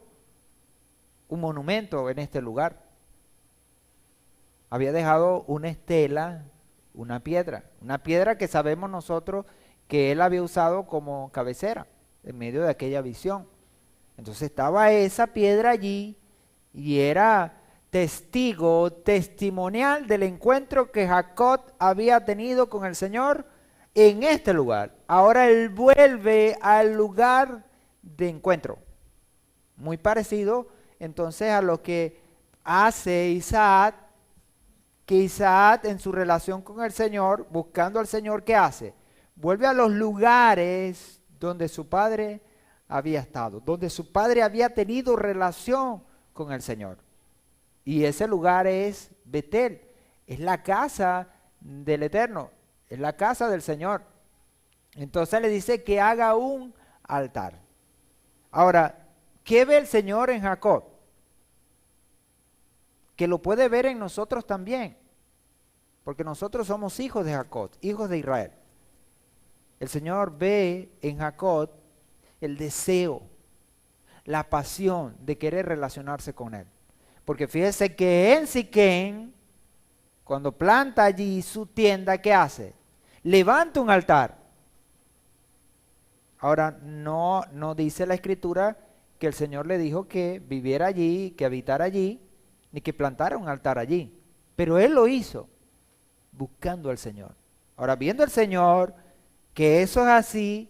un monumento en este lugar. Había dejado una estela, una piedra que sabemos nosotros que él había usado como cabecera en medio de aquella visión. Entonces estaba esa piedra allí y era testimonial del encuentro que Jacob había tenido con el Señor en este lugar. Ahora él vuelve al lugar de encuentro. Muy parecido entonces a lo que hace Isaac, que Isaac en su relación con el Señor, buscando al Señor, ¿qué hace? Vuelve a los lugares donde su padre había estado, donde su padre había tenido relación con el Señor. Y ese lugar es Betel, es la casa del Eterno, es la casa del Señor. Entonces le dice que haga un altar. Ahora, ¿qué ve el Señor en Jacob? Que lo puede ver en nosotros también, porque nosotros somos hijos de Jacob, hijos de Israel. El Señor ve en Jacob el deseo, la pasión de querer relacionarse con Él. Porque fíjese que en Siquem, cuando planta allí su tienda, ¿qué hace? Levanta un altar. Ahora, no dice la Escritura que el Señor le dijo que viviera allí, que habitara allí, ni que plantara un altar allí. Pero él lo hizo buscando al Señor. Ahora, viendo al Señor que eso es así,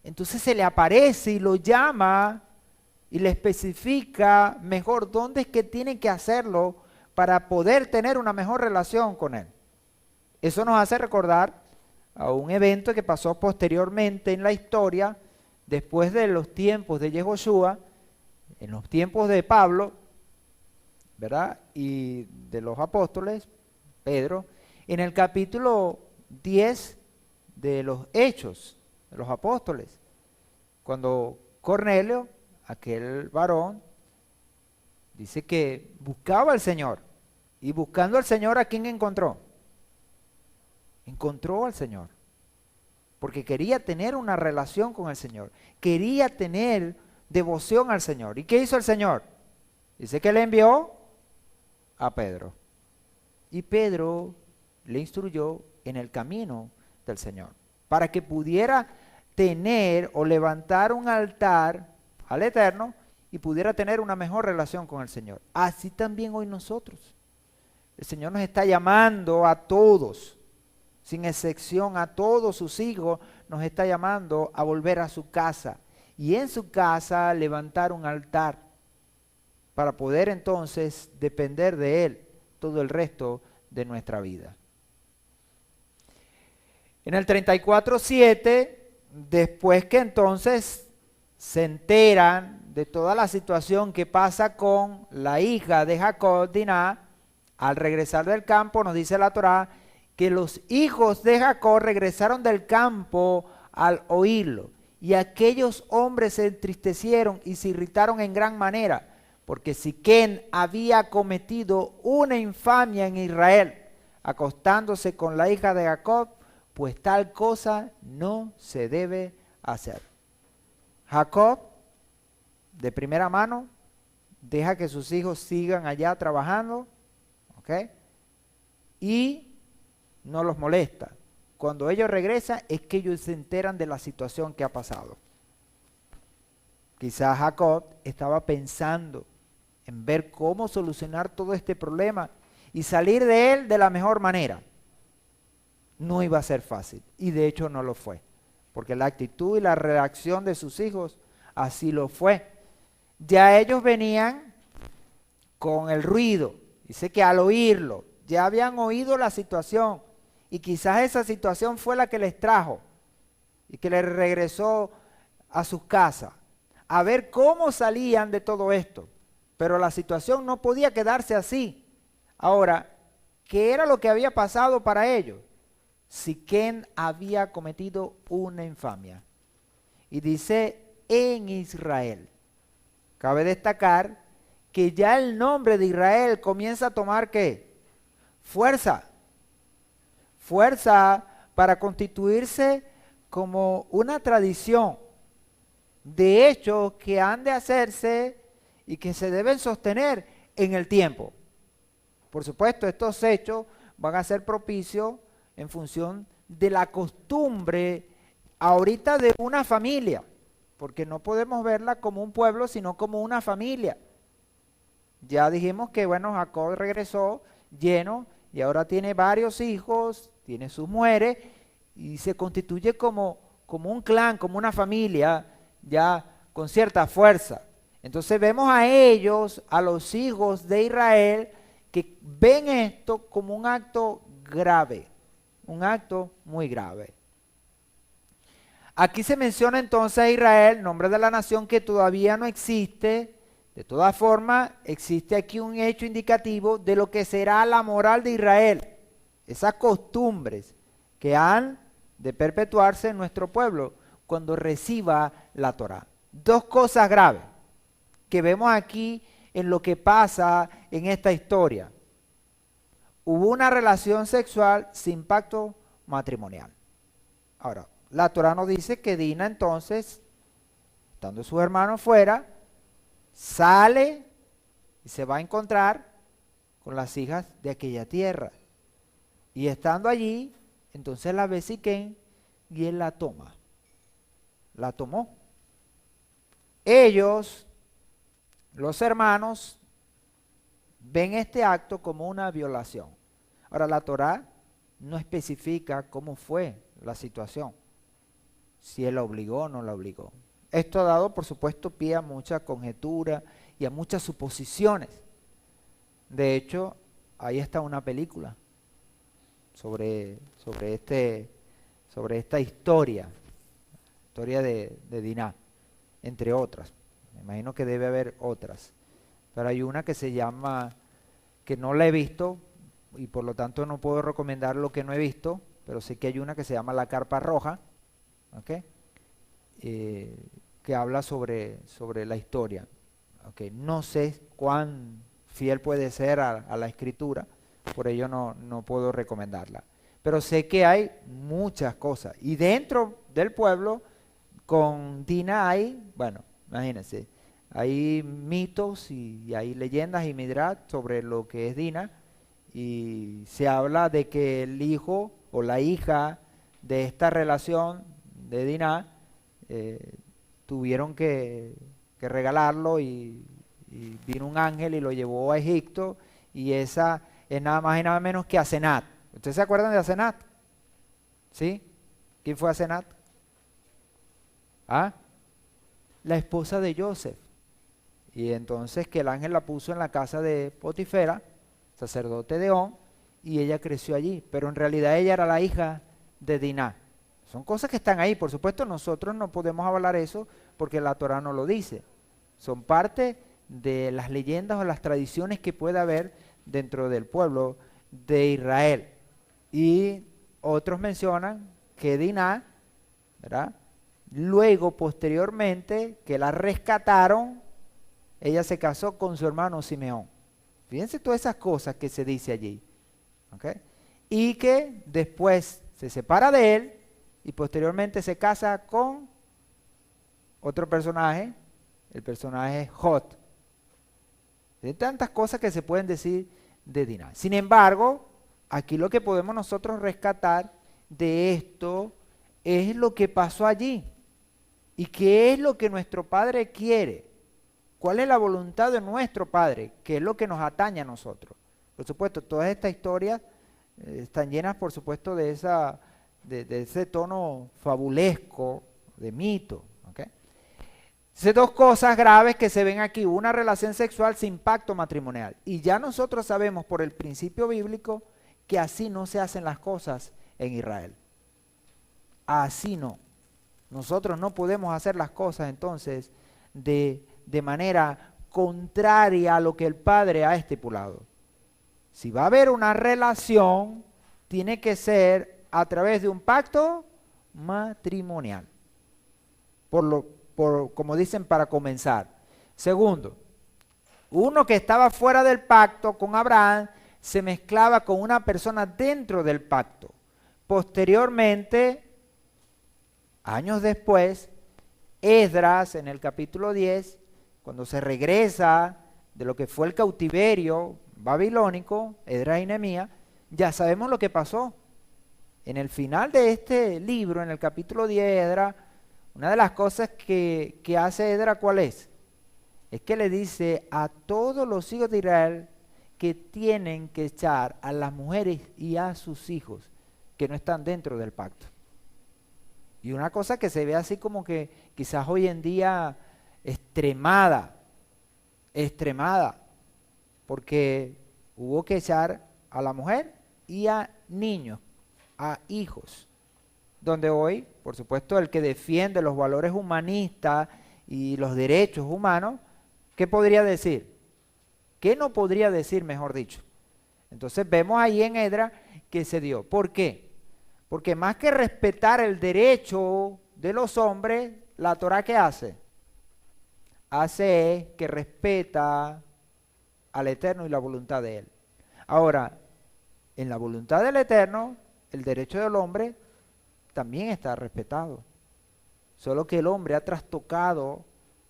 entonces se le aparece y lo llama y le especifica mejor dónde es que tiene que hacerlo para poder tener una mejor relación con Él. Eso nos hace recordar a un evento que pasó posteriormente en la historia, después de los tiempos de Yehoshua, en los tiempos de Pablo, ¿verdad? Y de los apóstoles, Pedro, en el capítulo 10 de los Hechos de los Apóstoles, cuando Cornelio, aquel varón, dice que buscaba al Señor, y buscando al Señor, ¿a quién encontró? Encontró al Señor, porque quería tener una relación con el Señor, quería tener devoción al Señor. ¿Y qué hizo el Señor? Dice que le envió a Pedro, y Pedro le instruyó en el camino del Señor, para que pudiera tener o levantar un altar al Eterno y pudiera tener una mejor relación con el Señor. Así también hoy nosotros. El Señor nos está llamando a todos, sin excepción, a todos sus hijos, nos está llamando a volver a su casa y en su casa levantar un altar para poder entonces depender de Él todo el resto de nuestra vida. En el 34:7, después que entonces se enteran de toda la situación que pasa con la hija de Jacob, Diná, al regresar del campo, nos dice la Torá, que los hijos de Jacob regresaron del campo al oírlo, y aquellos hombres se entristecieron y se irritaron en gran manera, porque Siquem había cometido una infamia en Israel, acostándose con la hija de Jacob, pues tal cosa no se debe hacer. Jacob, de primera mano, deja que sus hijos sigan allá trabajando, ¿ok? Y no los molesta. Cuando ellos regresan es que ellos se enteran de la situación que ha pasado. Quizás Jacob estaba pensando en ver cómo solucionar todo este problema y salir de él de la mejor manera. No iba a ser fácil, y de hecho no lo fue, porque la actitud y la reacción de sus hijos así lo fue. Ya ellos venían con el ruido, dice que al oírlo, ya habían oído la situación, y quizás esa situación fue la que les trajo, y que les regresó a sus casas, a ver cómo salían de todo esto, pero la situación no podía quedarse así. Ahora, ¿qué era lo que había pasado para ellos? Siquem había cometido una infamia. Y dice en Israel. Cabe destacar que ya el nombre de Israel comienza a tomar ¿qué? Fuerza. Fuerza para constituirse como una tradición de hechos que han de hacerse y que se deben sostener en el tiempo. Por supuesto, estos hechos van a ser propicios en función de la costumbre ahorita de una familia, porque no podemos verla como un pueblo, sino como una familia. Ya dijimos que, bueno, Jacob regresó lleno y ahora tiene varios hijos, tiene sus mujeres y se constituye como un clan, como una familia, ya con cierta fuerza. Entonces vemos a ellos, a los hijos de Israel, que ven esto como un acto grave. Un acto muy grave. Aquí se menciona entonces a Israel, nombre de la nación que todavía no existe. De todas formas, existe aquí un hecho indicativo de lo que será la moral de Israel. Esas costumbres que han de perpetuarse en nuestro pueblo cuando reciba la Torá. Dos cosas graves que vemos aquí en lo que pasa en esta historia. Hubo una relación sexual sin pacto matrimonial. Ahora, la Torá nos dice que Dina entonces, estando sus hermanos fuera, sale y se va a encontrar con las hijas de aquella tierra. Y estando allí, entonces la ve Siquem y él la toma. la tomó. Ellos, los hermanos, ven este acto como una violación. Ahora, la Torá no especifica cómo fue la situación, si él la obligó o no la obligó. Esto ha dado, por supuesto, pie a mucha conjetura y a muchas suposiciones. De hecho, ahí está una película sobre esta historia de Diná, entre otras. Me imagino que debe haber otras, pero hay una que se llama, que no la he visto y por lo tanto no puedo recomendar lo que no he visto, pero sé que hay una que se llama La Carpa Roja, ¿ok? Que habla sobre la historia. ¿Okay? No sé cuán fiel puede ser a la escritura, por ello no puedo recomendarla. Pero sé que hay muchas cosas. Y dentro del pueblo, con Dina hay, bueno, imagínense, hay mitos y hay leyendas y midrash sobre lo que es Dina. Y se habla de que el hijo o la hija de esta relación de Dina tuvieron que regalarlo y vino un ángel y lo llevó a Egipto, y esa es nada más y nada menos que Asenat. ¿Ustedes se acuerdan de Asenat? ¿Sí? ¿Quién fue Asenat? ¿Ah? La esposa de Joseph. Y entonces que el ángel la puso en la casa de Potifera, sacerdote de On, y ella creció allí, pero en realidad ella era la hija de Diná. Son cosas que están ahí, por supuesto nosotros no podemos avalar eso porque la Torá no lo dice. Son parte de las leyendas o las tradiciones que puede haber dentro del pueblo de Israel. Y otros mencionan que Diná, ¿verdad? Luego, posteriormente, que la rescataron, ella se casó con su hermano Simeón. Fíjense todas esas cosas que se dice allí. ¿Okay? Y que después se separa de él y posteriormente se casa con otro personaje, el personaje Jot. Hay tantas cosas que se pueden decir de Diná. Sin embargo, aquí lo que podemos nosotros rescatar de esto es lo que pasó allí. ¿Y qué es lo que nuestro Padre quiere? ¿Cuál es la voluntad de nuestro Padre? ¿Qué es lo que nos atañe a nosotros? Por supuesto, todas estas historias están llenas, por supuesto, de ese tono fabulesco, de mito. ¿Okay? Entonces, dos cosas graves que se ven aquí. Una relación sexual sin pacto matrimonial. Y ya nosotros sabemos por el principio bíblico que así no se hacen las cosas en Israel. Así no. Nosotros no podemos hacer las cosas entonces de manera contraria a lo que el Padre ha estipulado. Si va a haber una relación, tiene que ser a través de un pacto matrimonial. Como dicen, para comenzar. Segundo, uno que estaba fuera del pacto con Abraham se mezclaba con una persona dentro del pacto. Posteriormente, años después, Esdras en el capítulo 10, cuando se regresa de lo que fue el cautiverio babilónico, Esdras y Nehemías, ya sabemos lo que pasó. En el final de este libro, en el capítulo 10, Esdras, una de las cosas que hace Esdras, ¿cuál es? Es que le dice a todos los hijos de Israel que tienen que echar a las mujeres y a sus hijos que no están dentro del pacto. Y una cosa que se ve así como que quizás hoy en día extremada, porque hubo que echar a la mujer y a niños, a hijos, donde hoy, por supuesto, el que defiende los valores humanistas y los derechos humanos, ¿qué podría decir? ¿Qué no podría decir, mejor dicho? Entonces vemos ahí en Esdras que se dio. ¿Por qué? Porque más que respetar el derecho de los hombres, la Torá, ¿qué hace? Hace que respeta al Eterno y la voluntad de Él. Ahora, en la voluntad del Eterno, el derecho del hombre también está respetado. Solo que el hombre ha trastocado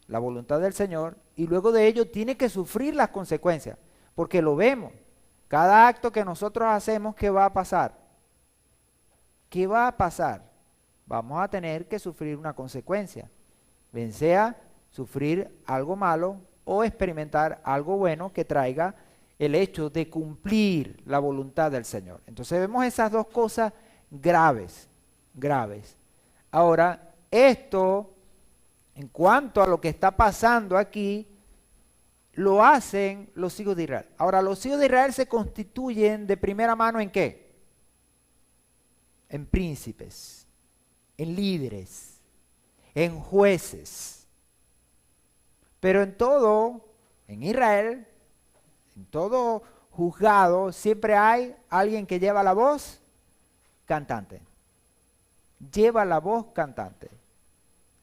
la voluntad del Señor y luego de ello tiene que sufrir las consecuencias, porque lo vemos. Cada acto que nosotros hacemos, ¿qué va a pasar? ¿Qué va a pasar? vamos a tener que sufrir una consecuencia. Bien sea sufrir algo malo o experimentar algo bueno que traiga el hecho de cumplir la voluntad del Señor. Entonces vemos esas dos cosas graves, graves. Ahora, esto, en cuanto a lo que está pasando aquí, lo hacen los hijos de Israel. Ahora, los hijos de Israel se constituyen de primera mano ¿en qué? En príncipes, en líderes, en jueces. Pero en todo, en Israel, en todo juzgado, siempre hay alguien que lleva la voz cantante. Lleva la voz cantante.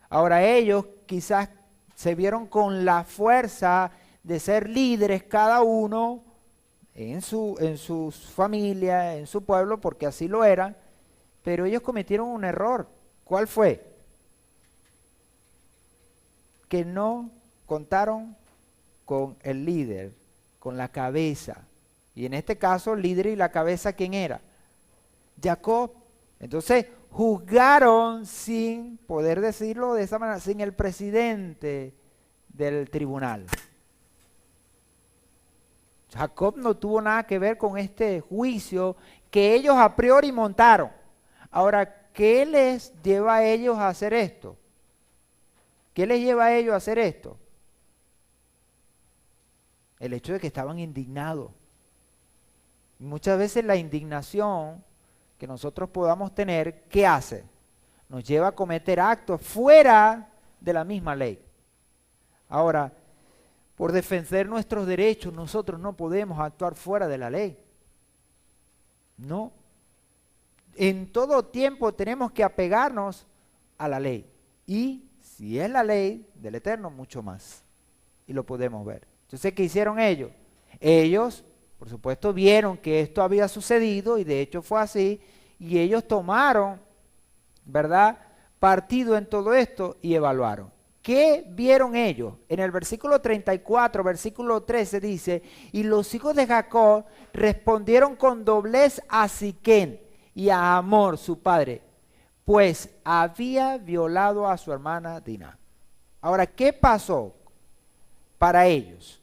Ahora ellos quizás se vieron con la fuerza de ser líderes cada uno en su familia, en su pueblo, porque así lo eran, pero ellos cometieron un error. ¿Cuál fue? Que no contaron con el líder, con la cabeza. Y en este caso, el líder y la cabeza, ¿quién era? Jacob. Entonces, juzgaron sin poder decirlo de esa manera, sin el presidente del tribunal. Jacob no tuvo nada que ver con este juicio que ellos a priori montaron. Ahora, ¿qué les lleva a ellos a hacer esto? ¿Qué les lleva a ellos a hacer esto? El hecho de que estaban indignados. Muchas veces la indignación que nosotros podamos tener, ¿qué hace? Nos lleva a cometer actos fuera de la misma ley. Ahora, por defender nuestros derechos, nosotros no podemos actuar fuera de la ley. No. En todo tiempo tenemos que apegarnos a la ley. Y si es la ley del Eterno, mucho más. Y lo podemos ver. Entonces, ¿qué hicieron ellos? Ellos, por supuesto, vieron que esto había sucedido y de hecho fue así. Y ellos tomaron, ¿verdad?, partido en todo esto y evaluaron. ¿Qué vieron ellos? En el versículo 34, versículo 13 dice, y los hijos de Jacob respondieron con doblez a Siquén y a Hamor, su padre, pues había violado a su hermana Dina. Ahora, ¿qué pasó para ellos?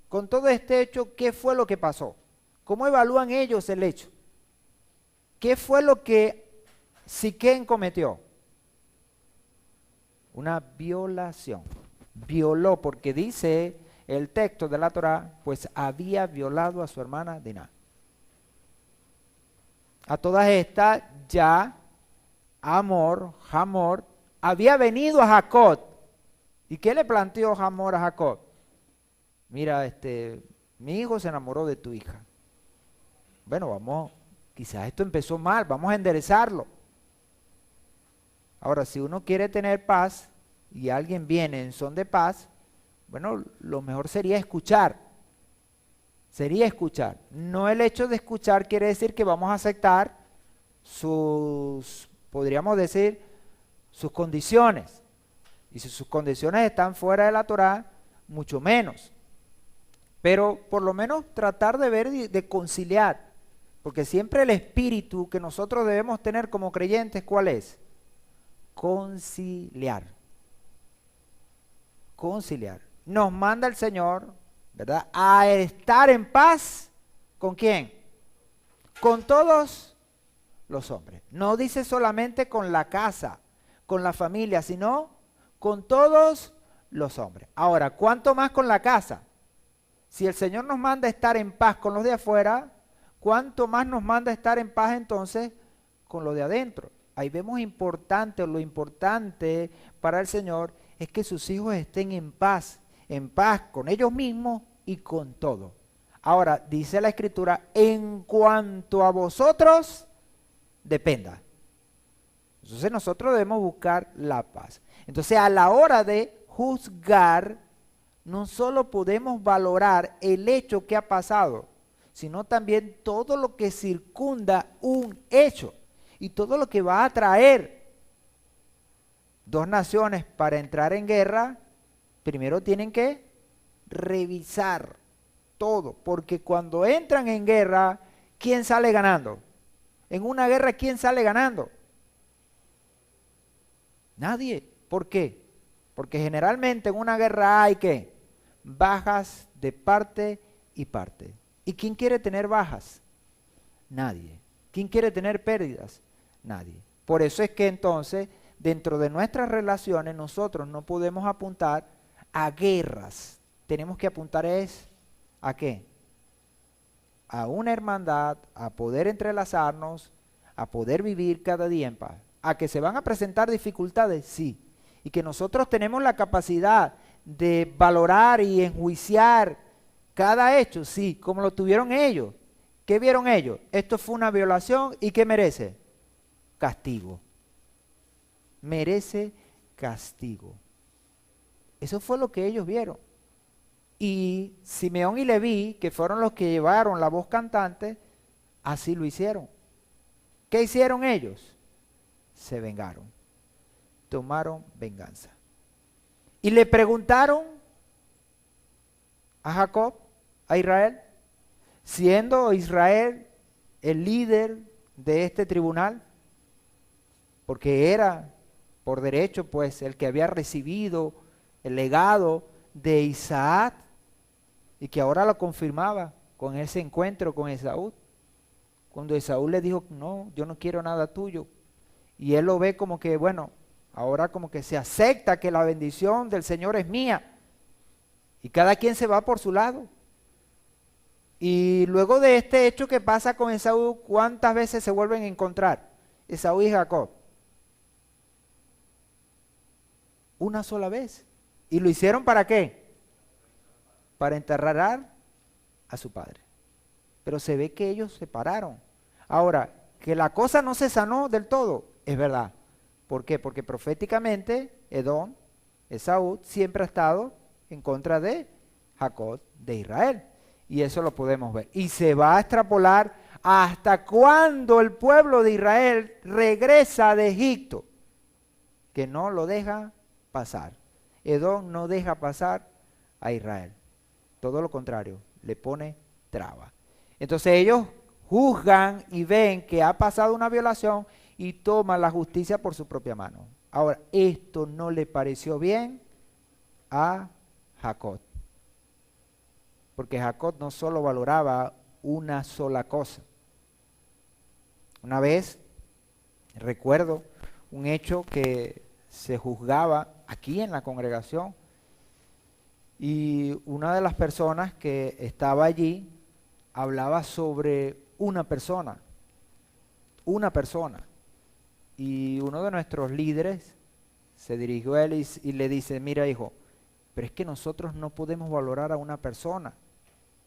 Con todo este hecho, ¿qué fue lo que pasó? ¿Cómo evalúan ellos el hecho? ¿Qué fue lo que Siquén cometió? Una violación. Violó, porque dice el texto de la Torá, pues había violado a su hermana Dina. A todas estas, ya Hamor había venido a Jacob. ¿Y qué le planteó Hamor a Jacob? Mira, mi hijo se enamoró de tu hija. Bueno, vamos, quizás esto empezó mal, vamos a enderezarlo. Ahora, si uno quiere tener paz y alguien viene en son de paz, bueno, lo mejor sería escuchar. Sería escuchar. No el hecho de escuchar quiere decir que vamos a aceptar podríamos decir, sus condiciones. Y si sus condiciones están fuera de la Torá, mucho menos. Pero por lo menos tratar de ver y de conciliar. Porque siempre el espíritu que nosotros debemos tener como creyentes, ¿cuál es? Conciliar. Conciliar. Nos manda el Señor, ¿verdad?, a estar en paz. ¿Con quién? Con todos los hombres. No dice solamente con la casa, con la familia, sino con todos los hombres. Ahora, ¿cuánto más con la casa? Si el Señor nos manda a estar en paz con los de afuera, ¿cuánto más nos manda a estar en paz entonces con los de adentro? Ahí vemos lo importante para el Señor es que sus hijos estén en paz con ellos mismos y con todo. Ahora, dice la Escritura, en cuanto a vosotros, dependa. Entonces nosotros debemos buscar la paz. Entonces a la hora de juzgar, no solo podemos valorar el hecho que ha pasado, sino también todo lo que circunda un hecho y todo lo que va a traer. Dos naciones para entrar en guerra, primero tienen que revisar todo, porque cuando entran en guerra, ¿quién sale ganando? En una guerra, ¿quién sale ganando? Nadie. ¿Por qué? Porque generalmente en una guerra hay ¿qué? Bajas de parte y parte. ¿Y quién quiere tener bajas? Nadie. ¿Quién quiere tener pérdidas? Nadie. Por eso es que entonces, dentro de nuestras relaciones, nosotros no podemos apuntar a guerras. Tenemos que apuntar ¿a qué? A una hermandad, a poder entrelazarnos, a poder vivir cada día en paz. ¿A que se van a presentar dificultades? Sí. Y que nosotros tenemos la capacidad de valorar y enjuiciar cada hecho, sí, como lo tuvieron ellos. ¿Qué vieron ellos? Esto fue una violación y ¿qué merece? Castigo. Merece castigo. Eso fue lo que ellos vieron. Y Simeón y Leví, que fueron los que llevaron la voz cantante, así lo hicieron. ¿Qué hicieron ellos? Se vengaron. Tomaron venganza. Y le preguntaron a Jacob, a Israel, siendo Israel el líder de este tribunal, porque era por derecho pues el que había recibido el legado de Isaac y que ahora lo confirmaba con ese encuentro con Esaú, cuando Esaú le dijo, no, yo no quiero nada tuyo, y él lo ve como que, bueno, ahora como que se acepta que la bendición del Señor es mía, y cada quien se va por su lado. Y luego de este hecho que pasa con Esaú, ¿cuántas veces se vuelven a encontrar Esaú y Jacob? Una sola vez. ¿Y lo hicieron para qué? Para enterrar a su padre. Pero se ve que ellos se pararon. Ahora, que la cosa no se sanó del todo, es verdad. ¿Por qué? Porque proféticamente Edom, Esaú, siempre ha estado en contra de Jacob, de Israel. Y eso lo podemos ver. Y se va a extrapolar hasta cuando el pueblo de Israel regresa de Egipto, que no lo deja pasar. Edom no deja pasar a Israel. Todo lo contrario, le pone traba. Entonces ellos juzgan y ven que ha pasado una violación y toman la justicia por su propia mano. Ahora, esto no le pareció bien a Jacob. Porque Jacob no solo valoraba una sola cosa. Una vez, recuerdo un hecho que se juzgaba aquí en la congregación y una de las personas que estaba allí hablaba sobre una persona, y uno de nuestros líderes se dirigió a él y le dice, mira hijo, pero es que nosotros no podemos valorar a una persona,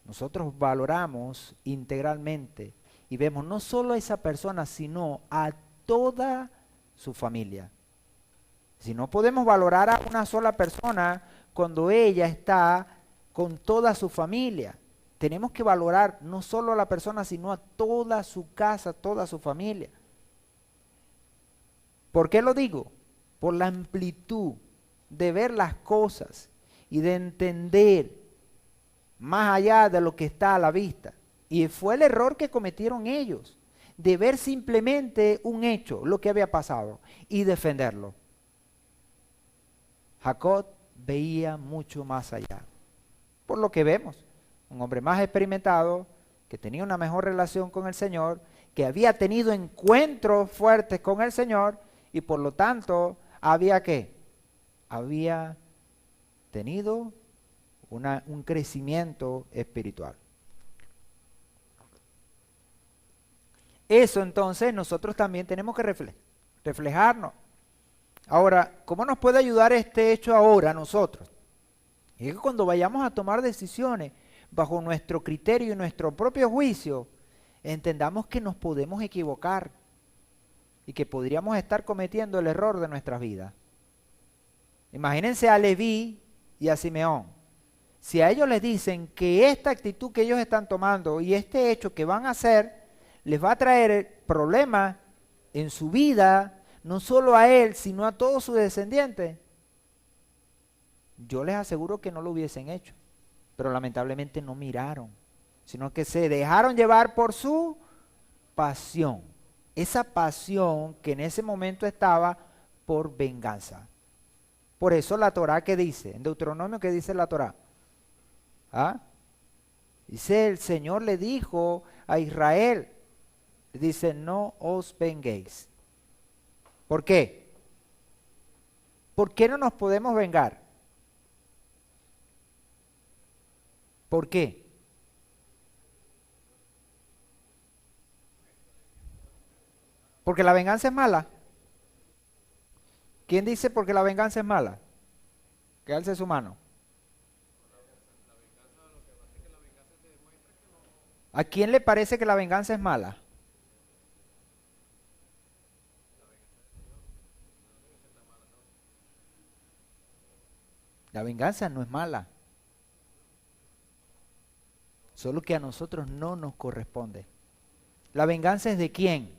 nosotros valoramos integralmente y vemos no solo a esa persona, sino a toda su familia. Si no podemos valorar a una sola persona cuando ella está con toda su familia, tenemos que valorar no solo a la persona, sino a toda su casa, toda su familia. ¿Por qué lo digo? Por la amplitud de ver las cosas y de entender más allá de lo que está a la vista. Y fue el error que cometieron ellos, de ver simplemente un hecho, lo que había pasado, y defenderlo. Jacob veía mucho más allá. Por lo que vemos, un hombre más experimentado, que tenía una mejor relación con el Señor, que había tenido encuentros fuertes con el Señor, y por lo tanto, había tenido un crecimiento espiritual. Eso entonces nosotros también tenemos que reflejarnos. Ahora, ¿cómo nos puede ayudar este hecho ahora a nosotros? Y es que cuando vayamos a tomar decisiones bajo nuestro criterio y nuestro propio juicio, entendamos que nos podemos equivocar y que podríamos estar cometiendo el error de nuestras vidas. Imagínense a Leví y a Simeón. Si a ellos les dicen que esta actitud que ellos están tomando y este hecho que van a hacer les va a traer problemas en su vida, no solo a él, sino a todos sus descendientes, yo les aseguro que no lo hubiesen hecho. Pero lamentablemente no miraron, sino que se dejaron llevar por su pasión. Esa pasión que en ese momento estaba por venganza. Por eso la Torá, ¿qué dice? En Deuteronomio, ¿qué dice la Torá? ¿Ah? Dice, el Señor le dijo a Israel, dice, no os venguéis. ¿Por qué? ¿Por qué no nos podemos vengar? ¿Por qué? Porque la venganza es mala. ¿Quién dice porque la venganza es mala? Que alce su mano. ¿A quién le parece que la venganza es mala? La venganza no es mala. Solo que a nosotros no nos corresponde. ¿La venganza es de quién?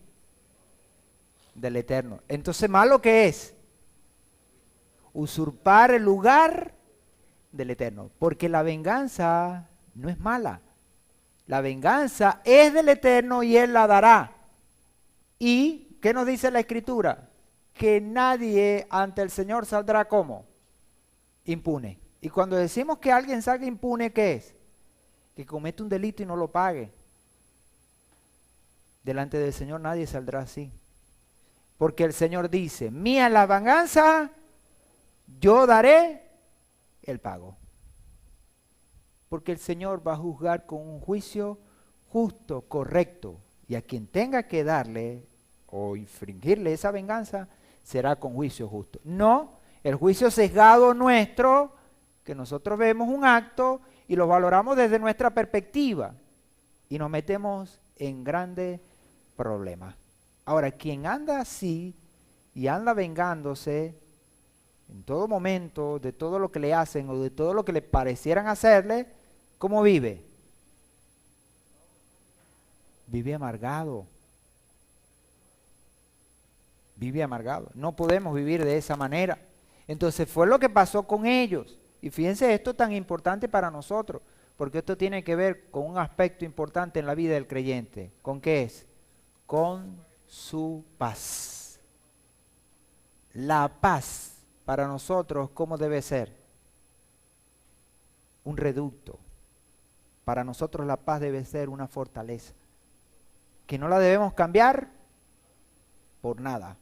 Del Eterno. Entonces, ¿malo qué es? Usurpar el lugar del Eterno. Porque la venganza no es mala. La venganza es del Eterno y Él la dará. ¿Y qué nos dice la Escritura? Que nadie ante el Señor saldrá como impune. Y cuando decimos que alguien salga impune, ¿qué es? Que comete un delito y no lo pague. Delante del Señor nadie saldrá así. Porque el Señor dice, mía la venganza, yo daré el pago. Porque el Señor va a juzgar con un juicio justo, correcto. Y a quien tenga que darle o infringirle esa venganza, será con juicio justo. No el juicio sesgado nuestro, que nosotros vemos un acto y lo valoramos desde nuestra perspectiva y nos metemos en grandes problemas. Ahora, quien anda así y anda vengándose en todo momento de todo lo que le hacen o de todo lo que le parecieran hacerle, ¿cómo vive? Vive amargado. Vive amargado. No podemos vivir de esa manera. Entonces fue lo que pasó con ellos. Y fíjense, esto es tan importante para nosotros, porque esto tiene que ver con un aspecto importante en la vida del creyente. ¿Con qué es? Con su paz. La paz para nosotros, ¿cómo debe ser? Un reducto. Para nosotros la paz debe ser una fortaleza, que no la debemos cambiar por nada.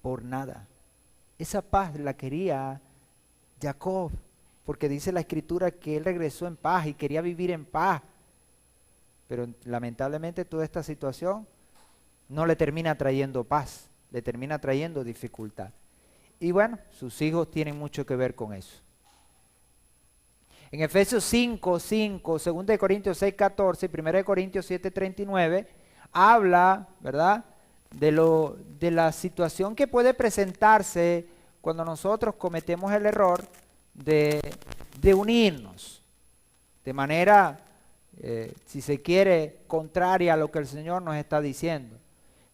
Por nada. Esa paz la quería Jacob, porque dice la Escritura que él regresó en paz y quería vivir en paz. Pero lamentablemente toda esta situación no le termina trayendo paz, le termina trayendo dificultad. Y bueno, sus hijos tienen mucho que ver con eso. En Efesios 5:5, 2 Corintios 6:14 y 1 Corintios 7:39 habla, ¿verdad?, de la situación que puede presentarse cuando nosotros cometemos el error de unirnos de manera, si se quiere, contraria a lo que el Señor nos está diciendo.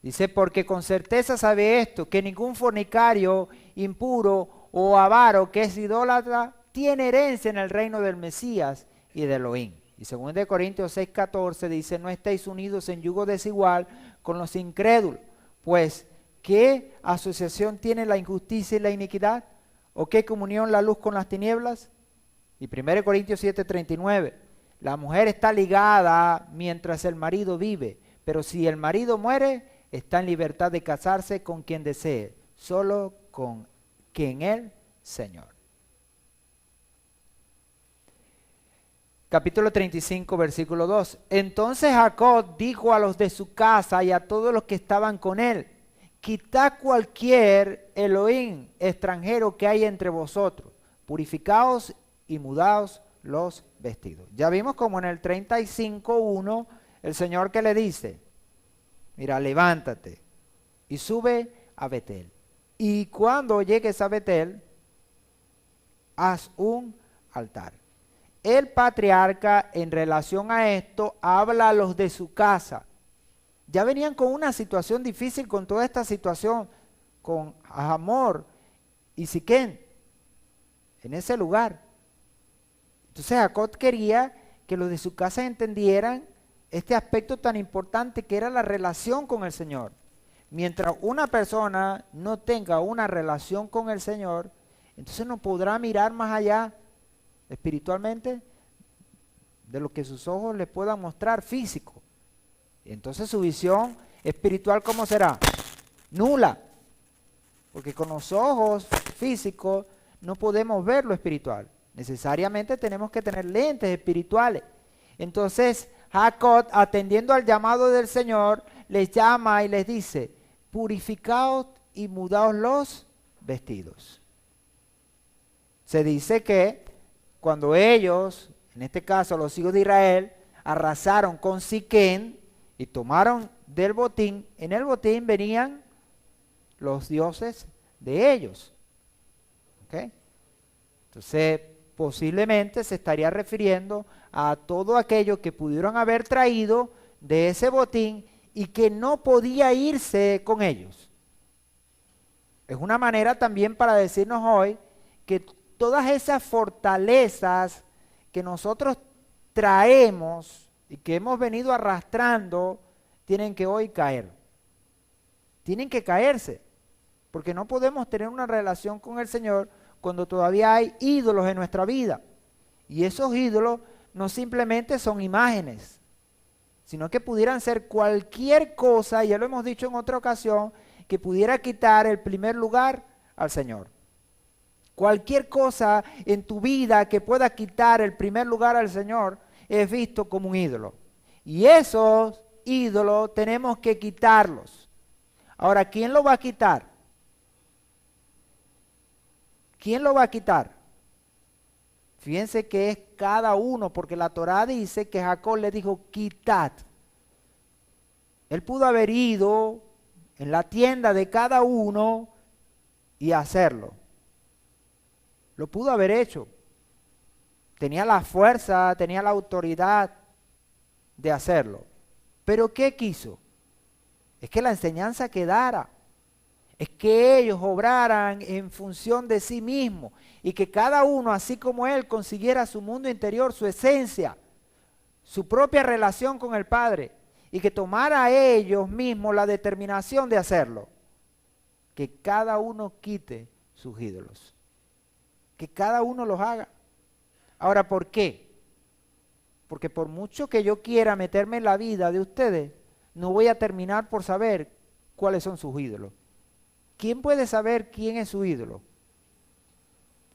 Dice, porque con certeza sabe esto, que ningún fornicario, impuro o avaro que es idólatra tiene herencia en el reino del Mesías y de Elohim. Y 2 Corintios 6:14 dice, no estéis unidos en yugo desigual con los incrédulos, pues ¿qué asociación tiene la injusticia y la iniquidad? ¿O qué comunión la luz con las tinieblas? Y 1 Corintios 7:39, la mujer está ligada mientras el marido vive, pero si el marido muere, está en libertad de casarse con quien desee, solo con quien el Señor. Capítulo 35, versículo 2. Entonces Jacob dijo a los de su casa y a todos los que estaban con él, quitad cualquier Elohim extranjero que hay entre vosotros, purificaos y mudaos los vestidos. Ya vimos como en el 35:1 el Señor que le dice, mira, levántate y sube a Betel. Y cuando llegues a Betel, haz un altar. El patriarca en relación a esto habla a los de su casa. Ya venían con una situación difícil con toda esta situación, con Hamor y Siquén, en ese lugar. Entonces Jacob quería que los de su casa entendieran este aspecto tan importante que era la relación con el Señor. mientras una persona no tenga una relación con el Señor, entonces no podrá mirar más allá espiritualmente de lo que sus ojos le puedan mostrar físico. Entonces su visión espiritual, ¿cómo será? Nula. Porque con los ojos físicos no podemos ver lo espiritual. Necesariamente tenemos que tener lentes espirituales. Entonces Jacob, atendiendo al llamado del Señor, les llama y les dice: purificaos y mudaos los vestidos. Se dice que cuando ellos, en este caso los hijos de Israel, arrasaron con Siquén y tomaron del botín, en el botín venían los dioses de ellos. ¿Okay? Entonces, posiblemente se estaría refiriendo a todo aquello que pudieron haber traído de ese botín y que no podía irse con ellos. Es una manera también para decirnos hoy que todas esas fortalezas que nosotros traemos y que hemos venido arrastrando, tienen que hoy caer. Tienen que caerse, porque no podemos tener una relación con el Señor cuando todavía hay ídolos en nuestra vida. Y esos ídolos no simplemente son imágenes, sino que pudieran ser cualquier cosa, y ya lo hemos dicho en otra ocasión, que pudiera quitar el primer lugar al Señor. Cualquier cosa en tu vida que pueda quitar el primer lugar al Señor es visto como un ídolo. Y esos ídolos tenemos que quitarlos. Ahora, ¿quién lo va a quitar? ¿Quién lo va a quitar? Fíjense que es cada uno, porque la Torá dice que Jacob le dijo: quitad. Él pudo haber ido en la tienda de cada uno y hacerlo. Lo pudo haber hecho. Tenía la fuerza, tenía la autoridad de hacerlo. ¿Pero qué quiso? Es que la enseñanza quedara. Es que ellos obraran en función de sí mismos y que cada uno, así como él, consiguiera su mundo interior, su esencia, su propia relación con el Padre, y que tomara a ellos mismos la determinación de hacerlo. Que cada uno quite sus ídolos. Que cada uno los haga. Ahora, ¿por qué? Porque por mucho que yo quiera meterme en la vida de ustedes, no voy a terminar por saber cuáles son sus ídolos. ¿Quién puede saber quién es su ídolo?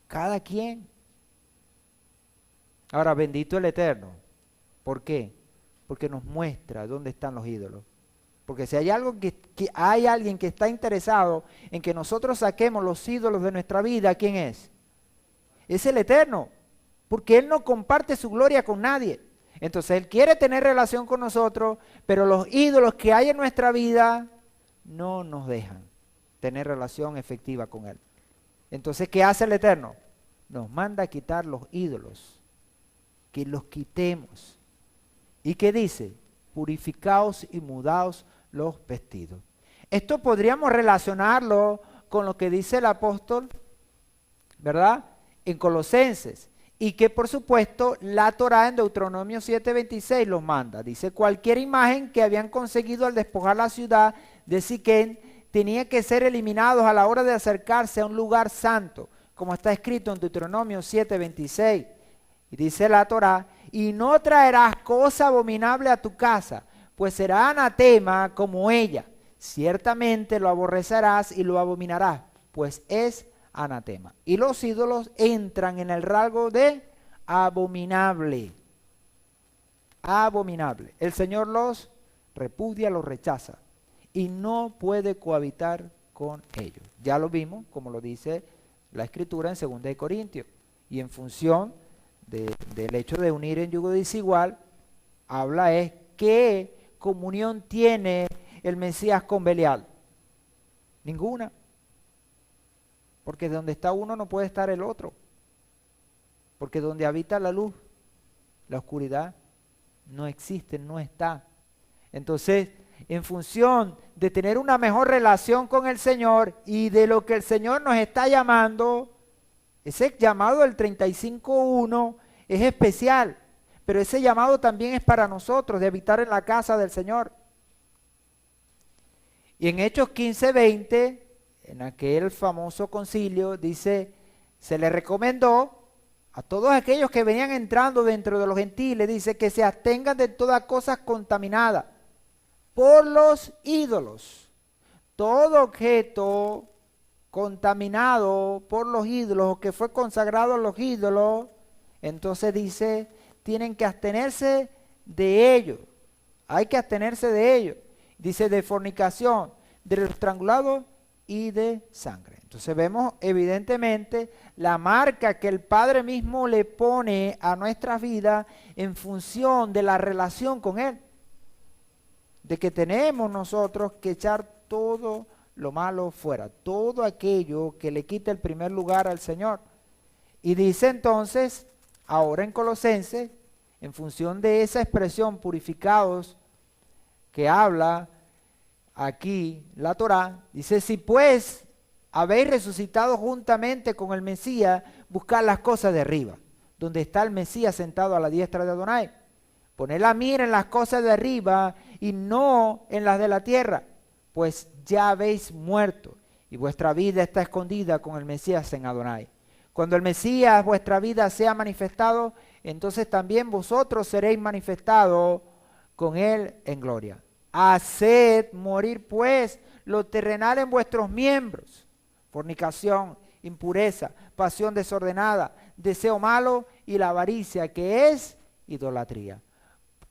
Cada quien. Ahora, bendito el Eterno. ¿Por qué? Porque nos muestra dónde están los ídolos. Porque si hay algo que hay alguien que está interesado en que nosotros saquemos los ídolos de nuestra vida, ¿quién es? Es el Eterno. Porque Él no comparte su gloria con nadie. Entonces Él quiere tener relación con nosotros, pero los ídolos que hay en nuestra vida no nos dejan tener relación efectiva con Él. Entonces, ¿qué hace el Eterno? Nos manda a quitar los ídolos, que los quitemos. ¿Y qué dice? Purificaos y mudaos los vestidos. Esto podríamos relacionarlo con lo que dice el apóstol, ¿verdad? En Colosenses. Y que por supuesto la Torá en Deuteronomio 7:26 los manda. Dice: cualquier imagen que habían conseguido al despojar la ciudad de Siquén tenía que ser eliminados a la hora de acercarse a un lugar santo, como está escrito en Deuteronomio 7:26. Y dice la Torá: y no traerás cosa abominable a tu casa, pues será anatema como ella. Ciertamente lo aborrecerás y lo abominarás, pues es anatema. Y los ídolos entran en el rasgo de abominable. Abominable. El Señor los repudia, los rechaza y no puede cohabitar con ellos. Ya lo vimos, como lo dice la Escritura en 2 Corintios. Y en función del hecho de unir en yugo desigual, habla es qué comunión tiene el Mesías con Belial. Ninguna. Porque donde está uno no puede estar el otro. Porque donde habita la luz, la oscuridad no existe, no está. Entonces, en función de tener una mejor relación con el Señor y de lo que el Señor nos está llamando, ese llamado del 35:1 es especial, pero ese llamado también es para nosotros, de habitar en la casa del Señor. Y en Hechos 15:20, en aquel famoso concilio, dice, se le recomendó a todos aquellos que venían entrando dentro de los gentiles, dice que se abstengan de todas cosas contaminadas por los ídolos. Todo objeto contaminado por los ídolos o que fue consagrado a los ídolos, entonces dice, tienen que abstenerse de ellos. Hay que abstenerse de ellos. Dice de fornicación, de estrangulado y de sangre. Entonces vemos evidentemente la marca que el Padre mismo le pone a nuestras vidas en función de la relación con Él. De que tenemos nosotros que echar todo lo malo fuera, todo aquello que le quita el primer lugar al Señor. Y dice entonces, ahora en Colosenses, en función de esa expresión purificados que habla aquí la Torá, dice, si pues habéis resucitado juntamente con el Mesías, buscad las cosas de arriba, donde está el Mesías sentado a la diestra de Adonai. Poned la mira en las cosas de arriba y no en las de la tierra, pues ya habéis muerto y vuestra vida está escondida con el Mesías en Adonai. Cuando el Mesías, vuestra vida, sea manifestado, entonces también vosotros seréis manifestados con Él en gloria. Haced morir pues lo terrenal en vuestros miembros: fornicación, impureza, pasión desordenada, deseo malo y la avaricia, que es idolatría.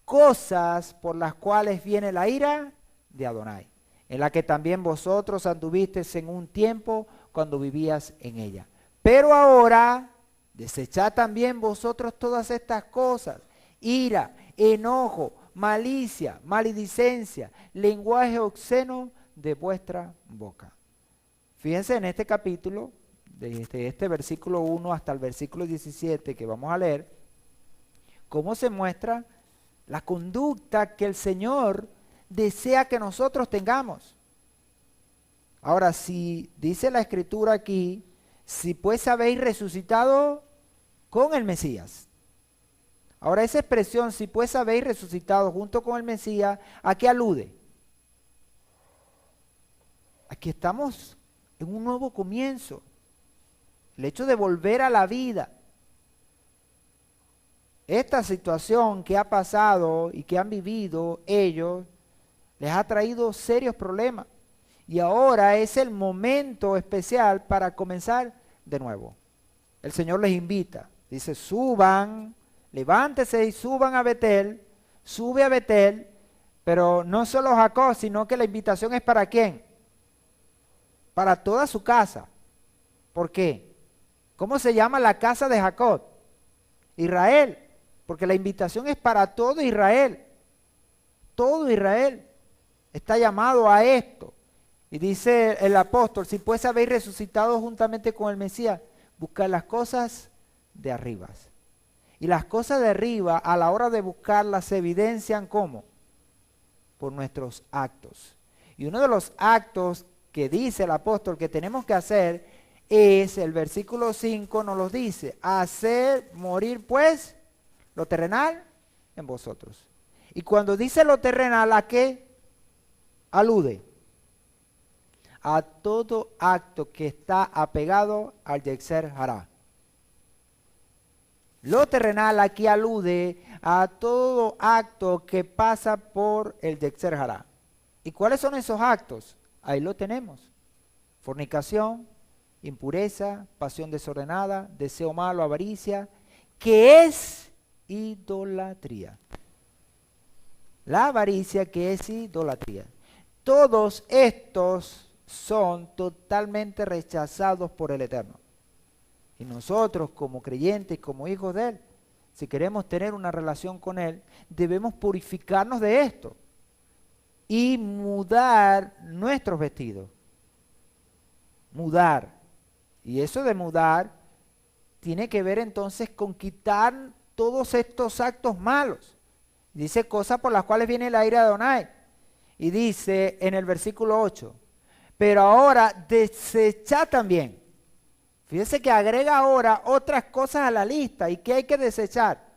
Cosas por las cuales viene la ira de Adonai, en la que también vosotros anduvisteis en un tiempo cuando vivías en ella. Pero ahora desechad también vosotros todas estas cosas: ira, enojo, malicia, maledicencia, lenguaje obsceno de vuestra boca. Fíjense en este capítulo, desde este versículo 1 hasta el versículo 17 que vamos a leer, cómo se muestra la conducta que el Señor desea que nosotros tengamos. Ahora, si dice la Escritura aquí, si pues habéis resucitado con el Mesías. Ahora, esa expresión, si pues habéis resucitado junto con el Mesías, ¿a qué alude? Aquí estamos en un nuevo comienzo. El hecho de volver a la vida. Esta situación que ha pasado y que han vivido ellos les ha traído serios problemas. Y ahora es el momento especial para comenzar de nuevo. El Señor les invita. Dice, suban, levántense y suban a Betel. Sube a Betel, pero no solo Jacob, sino que la invitación es ¿para quién? Para toda su casa. ¿Por qué? ¿Cómo se llama la casa de Jacob? Israel. Porque la invitación es para todo Israel. Todo Israel está llamado a esto. Y dice el apóstol, si pues habéis resucitado juntamente con el Mesías, buscad las cosas de arriba. Y las cosas de arriba, a la hora de buscarlas, se evidencian ¿cómo? Por nuestros actos. Y uno de los actos que dice el apóstol que tenemos que hacer es, el versículo 5 nos lo dice, hacer morir pues lo terrenal en vosotros. Y cuando dice lo terrenal, ¿a qué alude? A todo acto que está apegado al Yetzer Hará. Lo terrenal aquí alude a todo acto que pasa por el Yetzer Hará. ¿Y cuáles son esos actos? Ahí lo tenemos. Fornicación, impureza, pasión desordenada, deseo malo, avaricia, que es idolatría. La avaricia, que es idolatría. Todos estos son totalmente rechazados por el Eterno. Y nosotros como creyentes, como hijos de Él, si queremos tener una relación con Él, debemos purificarnos de esto y mudar nuestros vestidos. Mudar. Y eso de mudar tiene que ver entonces con quitar todos estos actos malos. Dice cosas por las cuales viene la ira de Adonai. Y dice en el versículo 8, pero ahora desechad también. Fíjense que agrega ahora otras cosas a la lista. ¿Y qué hay que desechar?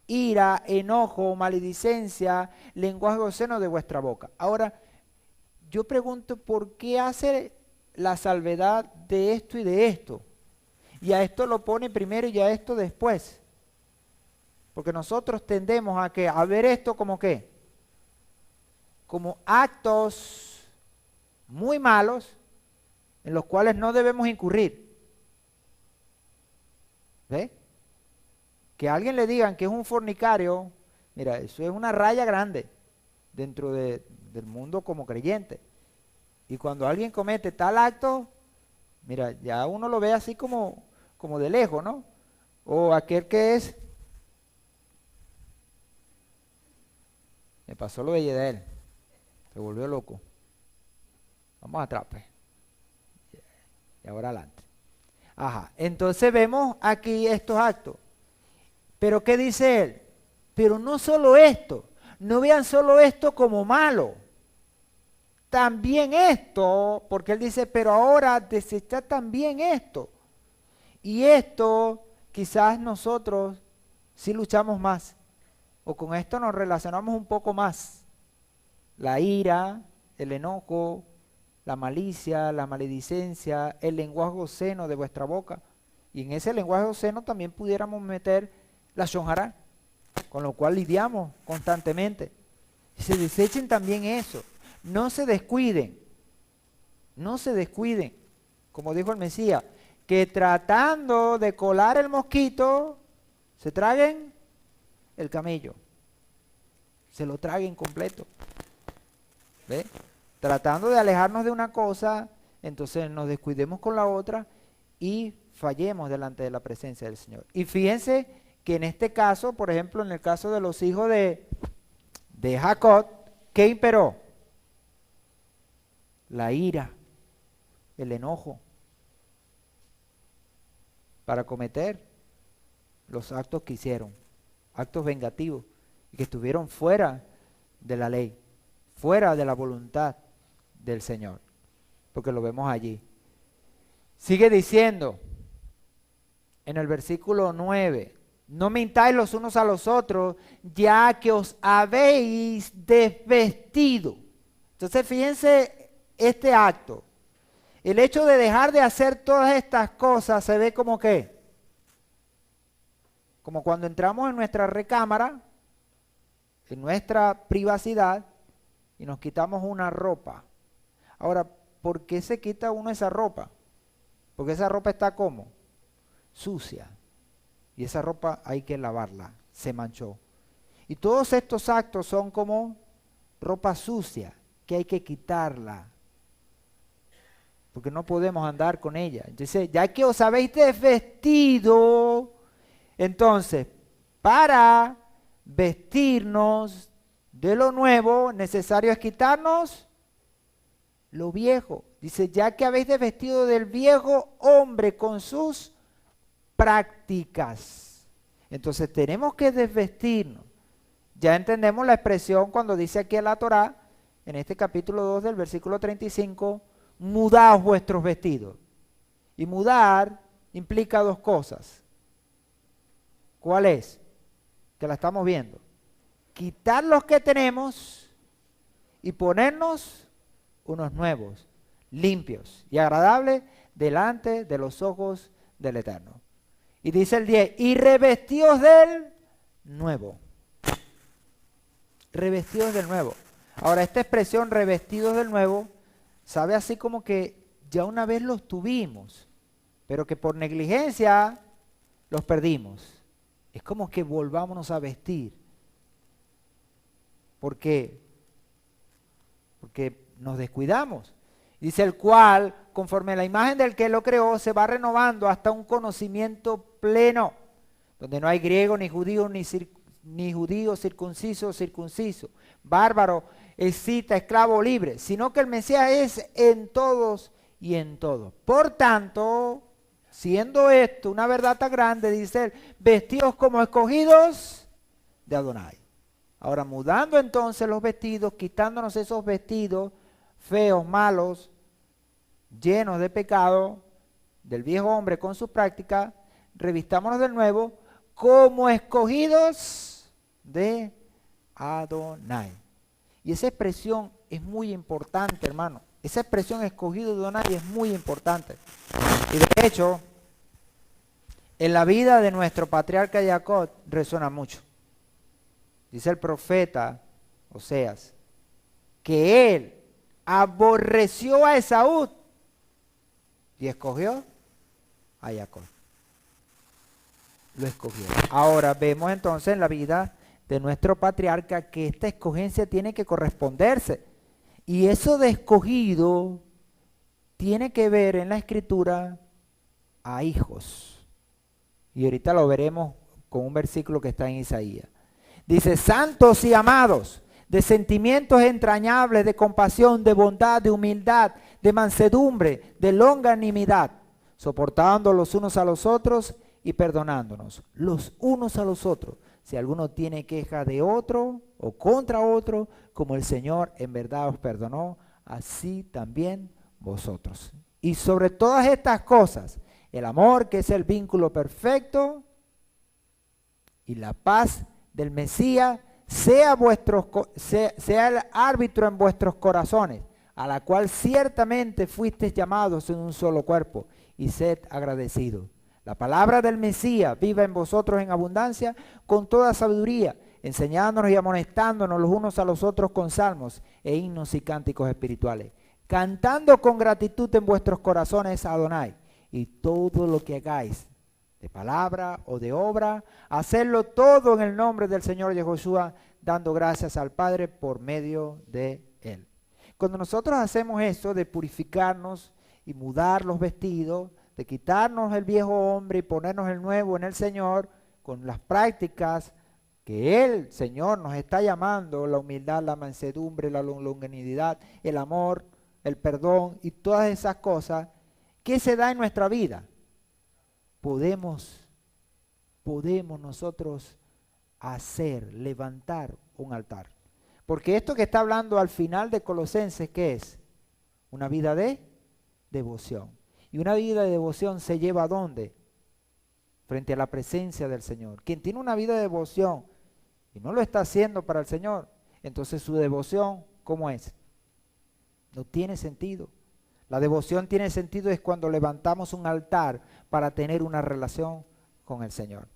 Ira, enojo, maledicencia, lenguaje obsceno de vuestra boca. Ahora, yo pregunto, ¿por qué hace la salvedad de esto y de esto? Y a esto lo pone primero y a esto después. Porque nosotros tendemos a ver esto como ¿qué? Como actos muy malos en los cuales no debemos incurrir. ¿Ve? Que a alguien le digan que es un fornicario, mira, eso es una raya grande dentro del mundo como creyente. Y cuando alguien comete tal acto, mira, ya uno lo ve así como de lejos, ¿no? O aquel que es, me pasó lo de Yedel, se volvió loco. Vamos atrás, pues. Y ahora adelante. Ajá, entonces vemos aquí estos actos. Pero ¿qué dice él? Pero no solo esto, no vean solo esto como malo. También esto, porque él dice, pero ahora desechad también esto. Y esto quizás nosotros sí luchamos más, o con esto nos relacionamos un poco más. La ira, el enojo, la malicia, la maledicencia, el lenguaje obsceno de vuestra boca. Y en ese lenguaje obsceno también pudiéramos meter la shonjará, con lo cual lidiamos constantemente. Se desechen también eso. No se descuiden, como dijo el Mesías, que tratando de colar el mosquito, se traguen el camello, se lo traguen completo. ¿Ve? Tratando de alejarnos de una cosa, entonces nos descuidemos con la otra y fallemos delante de la presencia del Señor. Y fíjense que en este caso, por ejemplo, en el caso de los hijos de Jacob, ¿qué imperó? La ira, el enojo, para cometer los actos que hicieron, actos vengativos, y que estuvieron fuera de la ley, fuera de la voluntad del Señor, porque lo vemos allí. Sigue diciendo en el versículo 9, no mintáis los unos a los otros, ya que os habéis desvestido. Entonces fíjense este acto. El hecho de dejar de hacer todas estas cosas se ve como ¿qué? Como cuando entramos en nuestra recámara, en nuestra privacidad, y nos quitamos una ropa. Ahora, ¿por qué se quita uno esa ropa? Porque esa ropa está ¿cómo? Sucia. Y esa ropa hay que lavarla, se manchó. Y todos estos actos son como ropa sucia, que hay que quitarla, porque no podemos andar con ella. Entonces, ya que os habéis desvestido, entonces, para vestirnos de lo nuevo, necesario es quitarnos lo viejo. Dice, ya que habéis desvestido del viejo hombre con sus prácticas. Entonces tenemos que desvestirnos. Ya entendemos la expresión cuando dice aquí en la Torá, en este capítulo 2 del versículo 35, mudaos vuestros vestidos. Y mudar implica dos cosas. ¿Cuál es? Que la estamos viendo. Quitar los que tenemos y ponernos unos nuevos, limpios y agradables delante de los ojos del Eterno. Y dice el 10, y revestidos del nuevo. Revestidos del nuevo. Ahora, esta expresión revestidos del nuevo, sabe así como que ya una vez los tuvimos, pero que por negligencia los perdimos. Es como que volvámonos a vestir. ¿Por qué? Porque nos descuidamos. Dice el cual, conforme a la imagen del que lo creó, se va renovando hasta un conocimiento pleno, donde no hay griego, ni judío, ni judío, circunciso, bárbaro, escita, esclavo, libre, sino que el Mesías es en todos y en todos. Por tanto, siendo esto una verdad tan grande, dice él, vestidos como escogidos de Adonai. Ahora, mudando entonces los vestidos, quitándonos esos vestidos feos, malos, llenos de pecado, del viejo hombre con su práctica, revistámonos del nuevo como escogidos de Adonai. Y esa expresión es muy importante, hermano. Esa expresión escogido de Adonai es muy importante. Y de hecho, en la vida de nuestro patriarca Jacob resuena mucho. Dice el profeta Oseas que él aborreció a Esaú y escogió a Jacob. Lo escogió. Ahora vemos entonces en la vida de nuestro patriarca que esta escogencia tiene que corresponderse. Y eso de escogido tiene que ver en la escritura a hijos. Y ahorita lo veremos con un versículo que está en Isaías. Dice, santos y amados, de sentimientos entrañables, de compasión, de bondad, de humildad, de mansedumbre, de longanimidad, soportando los unos a los otros y perdonándonos los unos a los otros. Si alguno tiene queja de otro o contra otro, como el Señor en verdad os perdonó, así también vosotros. Y sobre todas estas cosas, el amor, que es el vínculo perfecto, y la paz del Mesías sea el árbitro en vuestros corazones, a la cual ciertamente fuisteis llamados en un solo cuerpo, y sed agradecidos. La palabra del Mesías viva en vosotros en abundancia, con toda sabiduría, enseñándonos y amonestándonos los unos a los otros con salmos e himnos y cánticos espirituales, cantando con gratitud en vuestros corazones a Adonai, y todo lo que hagáis, de palabra o de obra, hacerlo todo en el nombre del Señor Yahushua, dando gracias al Padre por medio de Él. Cuando nosotros hacemos esto de purificarnos y mudar los vestidos, de quitarnos el viejo hombre y ponernos el nuevo en el Señor, con las prácticas que el Señor nos está llamando, la humildad, la mansedumbre, la longanimidad, el amor, el perdón y todas esas cosas, ¿qué se da en nuestra vida? Podemos nosotros levantar un altar. Porque esto que está hablando al final de Colosenses, ¿qué es? Una vida de devoción. Y una vida de devoción se lleva ¿a dónde? Frente a la presencia del Señor. Quien tiene una vida de devoción y no lo está haciendo para el Señor, entonces su devoción, ¿cómo es? No tiene sentido. La devoción tiene sentido es cuando levantamos un altar para tener una relación con el Señor.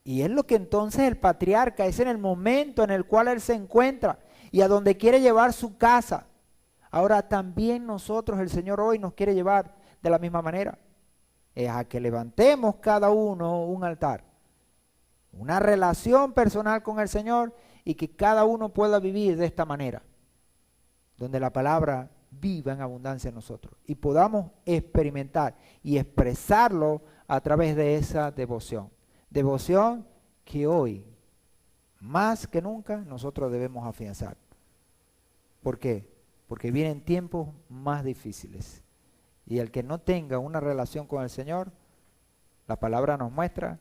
Y es lo que entonces el patriarca es en el momento en el cual él se encuentra y a donde quiere llevar su casa. Ahora también nosotros, el Señor hoy nos quiere llevar de la misma manera. Es a que levantemos cada uno un altar, una relación personal con el Señor y que cada uno pueda vivir de esta manera, donde la palabra viva en abundancia en nosotros y podamos experimentar y expresarlo a través de esa devoción. Devoción que hoy, más que nunca, nosotros debemos afianzar. ¿Por qué? Porque vienen tiempos más difíciles. Y el que no tenga una relación con el Señor, la palabra nos muestra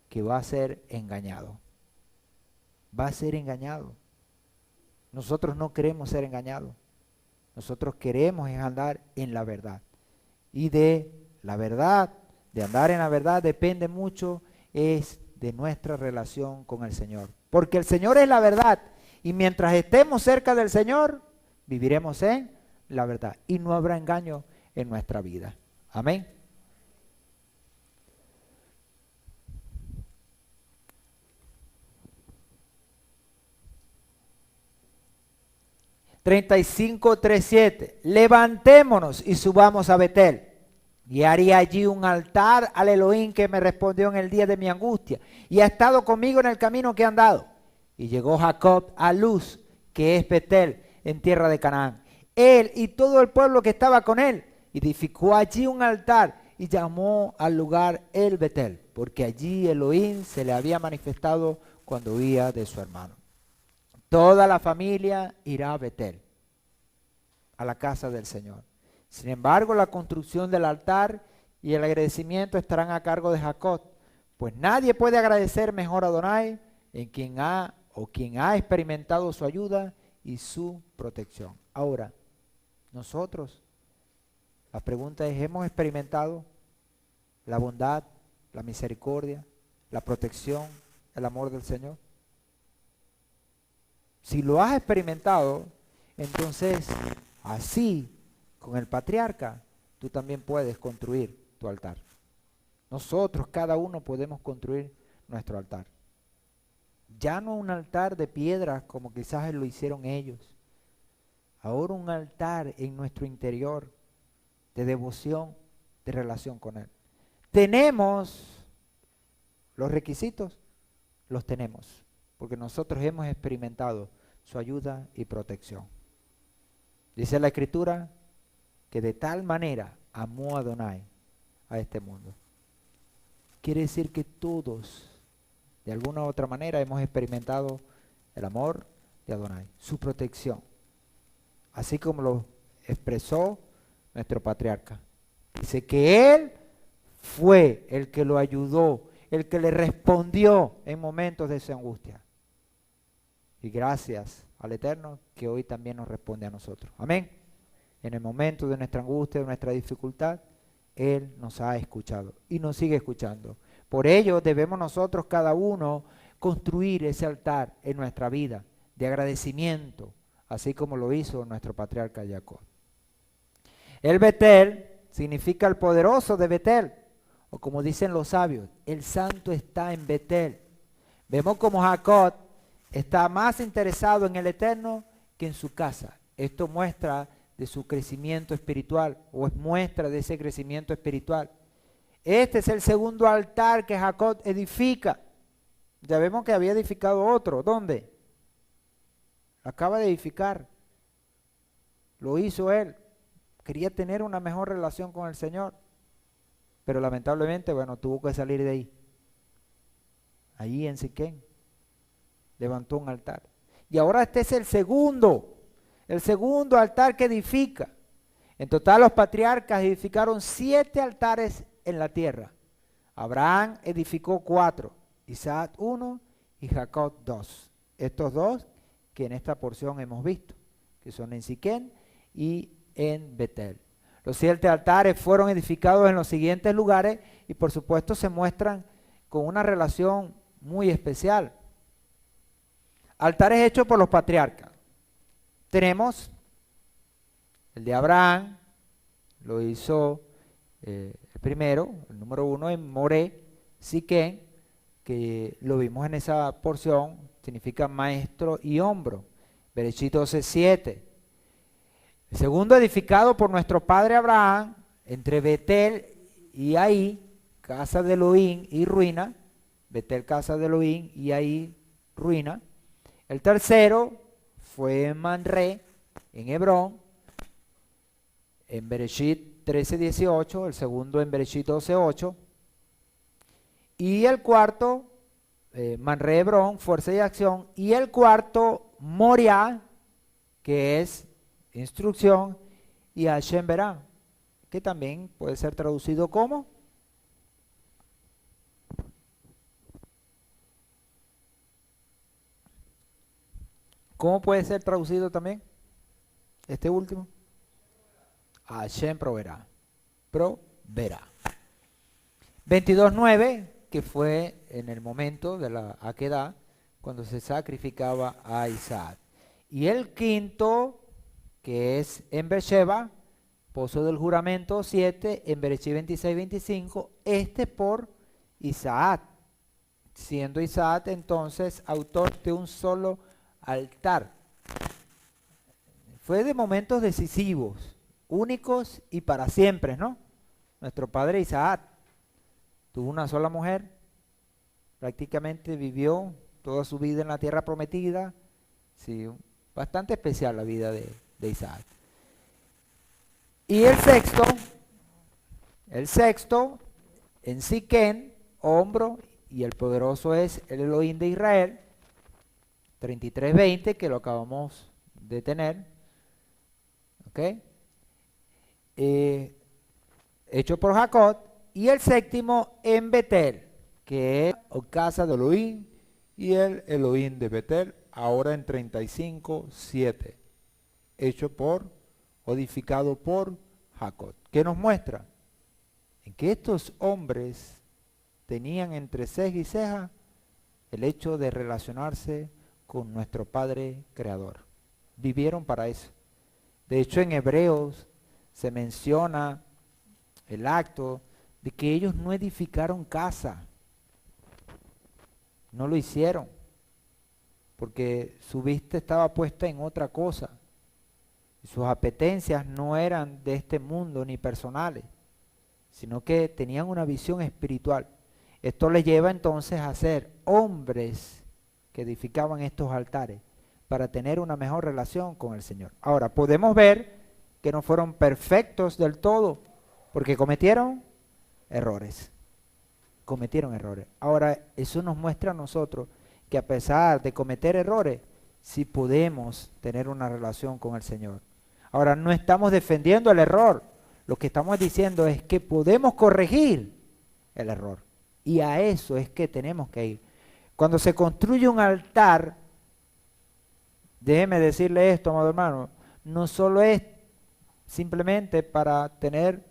que va a ser engañado. Va a ser engañado. Nosotros no queremos ser engañados. Nosotros queremos andar en la verdad. Y de la verdad, de andar en la verdad, depende mucho es de nuestra relación con el Señor. Porque el Señor es la verdad. Y mientras estemos cerca del Señor, viviremos en la verdad. Y no habrá engaño en nuestra vida. Amén. (35:3-7) Levantémonos y subamos a Betel. Y haré allí un altar al Elohim que me respondió en el día de mi angustia y ha estado conmigo en el camino que he andado. Y llegó Jacob a Luz, que es Betel, en tierra de Canaán. Él y todo el pueblo que estaba con él edificó allí un altar y llamó al lugar el Betel, porque allí Elohim se le había manifestado cuando huía de su hermano. Toda la familia irá a Betel, a la casa del Señor. Sin embargo, la construcción del altar y el agradecimiento estarán a cargo de Jacob, pues nadie puede agradecer mejor a Adonai en quien ha experimentado su ayuda y su protección. Ahora, nosotros, la pregunta es, ¿hemos experimentado la bondad, la misericordia, la protección, el amor del Señor? Si lo has experimentado, Entonces, así, con el patriarca, tú también puedes construir tu altar. Nosotros, cada uno, podemos construir nuestro altar. Ya no un altar de piedras como quizás lo hicieron ellos. Ahora un altar en nuestro interior de devoción, de relación con Él. ¿Tenemos los requisitos? Los tenemos, porque nosotros hemos experimentado su ayuda y protección. Dice la Escritura que de tal manera amó Adonai a este mundo. Quiere decir que todos, de alguna u otra manera, hemos experimentado el amor de Adonai, su protección, así como lo expresó nuestro patriarca. Dice que Él fue el que lo ayudó, el que le respondió en momentos de esa angustia. Y gracias al Eterno que hoy también nos responde a nosotros. Amén. En el momento de nuestra angustia, de nuestra dificultad, Él nos ha escuchado y nos sigue escuchando. Por ello debemos nosotros cada uno construir ese altar en nuestra vida de agradecimiento, así como lo hizo nuestro patriarca Jacob. El Betel significa el poderoso de Betel, o como dicen los sabios, el santo está en Betel. Vemos como Jacob está más interesado en el Eterno que en su casa. Esto muestra de su crecimiento espiritual, o es muestra de ese crecimiento espiritual. Este es el segundo altar que Jacob edifica. Ya vemos que había edificado otro. ¿Dónde? Acaba de edificar. Lo hizo él. Quería tener una mejor relación con el Señor. Pero lamentablemente, bueno, tuvo que salir de ahí. Allí en Siquén. Levantó un altar. Y ahora este es el segundo altar que edifica. En total los patriarcas edificaron 7 altares en la tierra. Abraham edificó 4, Isaac 1 y Jacob 2. Estos dos que en esta porción hemos visto, que son en Siquén y en Betel. Los 7 altares fueron edificados en los siguientes lugares y por supuesto se muestran con una relación muy especial. Altares hechos por los patriarcas. Tenemos el de Abraham, lo hizo el primero, el número 1 en Moré, Siquén, que lo vimos en esa porción, significa maestro y hombro. Bereshit 12:7. El segundo edificado por nuestro padre Abraham, entre Betel y Ahí, casa de Elohim y ruina. Betel, casa de Elohim, y Ahí, ruina. El tercero fue en Manré, en Hebrón, en Bereshit 13:18, el segundo en Bereshit 12:8. Y el cuarto, Manré, Hebrón, fuerza y acción. Y el cuarto, Moriah, que es instrucción, y Hashem verá, que también puede ser traducido como ¿cómo puede ser traducido también este último? Hashem proveerá. Proveerá. 22:9, que fue en el momento de la Akedah, cuando se sacrificaba a Isaac. Y el quinto, que es en Beersheba, pozo del juramento 7, en Bereshit 26:25, este por Isaac, siendo Isaac entonces autor de un solo altar. Fue de momentos decisivos, únicos y para siempre, ¿no? Nuestro padre Isaac tuvo una sola mujer, prácticamente vivió toda su vida en la tierra prometida. Sí, bastante especial la vida de Isaac. Y el sexto en Siquén, hombro, y el poderoso es el Elohim de Israel, 33:20, que lo acabamos de tener, ¿ok? Hecho por Jacob. Y el séptimo en Betel, que es casa de Elohim, y el Elohim de Betel, ahora en 35:7, hecho por, edificado por Jacob. ¿Qué nos muestra? En que estos hombres tenían entre ceja y ceja el hecho de relacionarse con nuestro Padre Creador. vivieron para eso. De hecho, en Hebreos se menciona el acto de que ellos no edificaron casa. No lo hicieron, porque su vista estaba puesta en otra cosa. Sus apetencias no eran de este mundo ni personales, sino que tenían una visión espiritual. Esto les lleva entonces a ser hombres que edificaban estos altares para tener una mejor relación con el Señor. Ahora, podemos ver que no fueron perfectos del todo, porque cometieron errores. Cometieron errores. Ahora, eso nos muestra a nosotros que a pesar de cometer errores, sí podemos tener una relación con el Señor. Ahora, no estamos defendiendo el error. Lo que estamos diciendo es que podemos corregir el error. Y a eso es que tenemos que ir. Cuando se construye un altar, déjeme decirle esto, amado hermano, no solo es simplemente para tener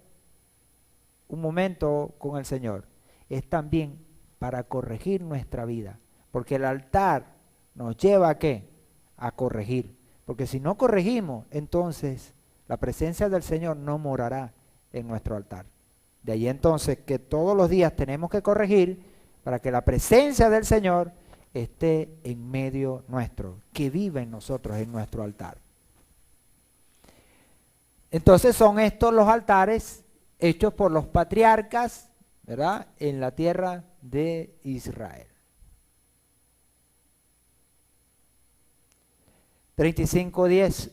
un momento con el Señor, es también para corregir nuestra vida. Porque el altar nos lleva ¿a qué? A corregir. Porque si no corregimos, entonces la presencia del Señor no morará en nuestro altar. De ahí entonces que todos los días tenemos que corregir para que la presencia del Señor esté en medio nuestro, que viva en nosotros, en nuestro altar. Entonces son estos los altares hechos por los patriarcas, ¿verdad?, en la tierra de Israel. 35:10.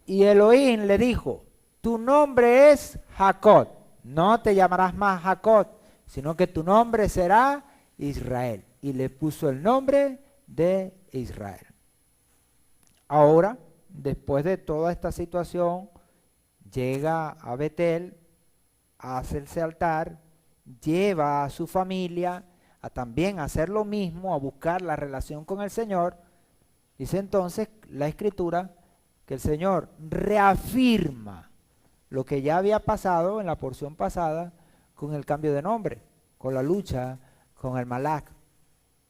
Y Elohim le dijo, tu nombre es Jacob, no te llamarás más Jacob, sino que tu nombre será Israel. Y le puso el nombre de Israel. Ahora, después de toda esta situación, llega a Betel, hace ese altar, lleva a su familia a también hacer lo mismo, a buscar la relación con el Señor. Dice entonces la Escritura que el Señor reafirma lo que ya había pasado en la porción pasada con el cambio de nombre, con la lucha con el Malach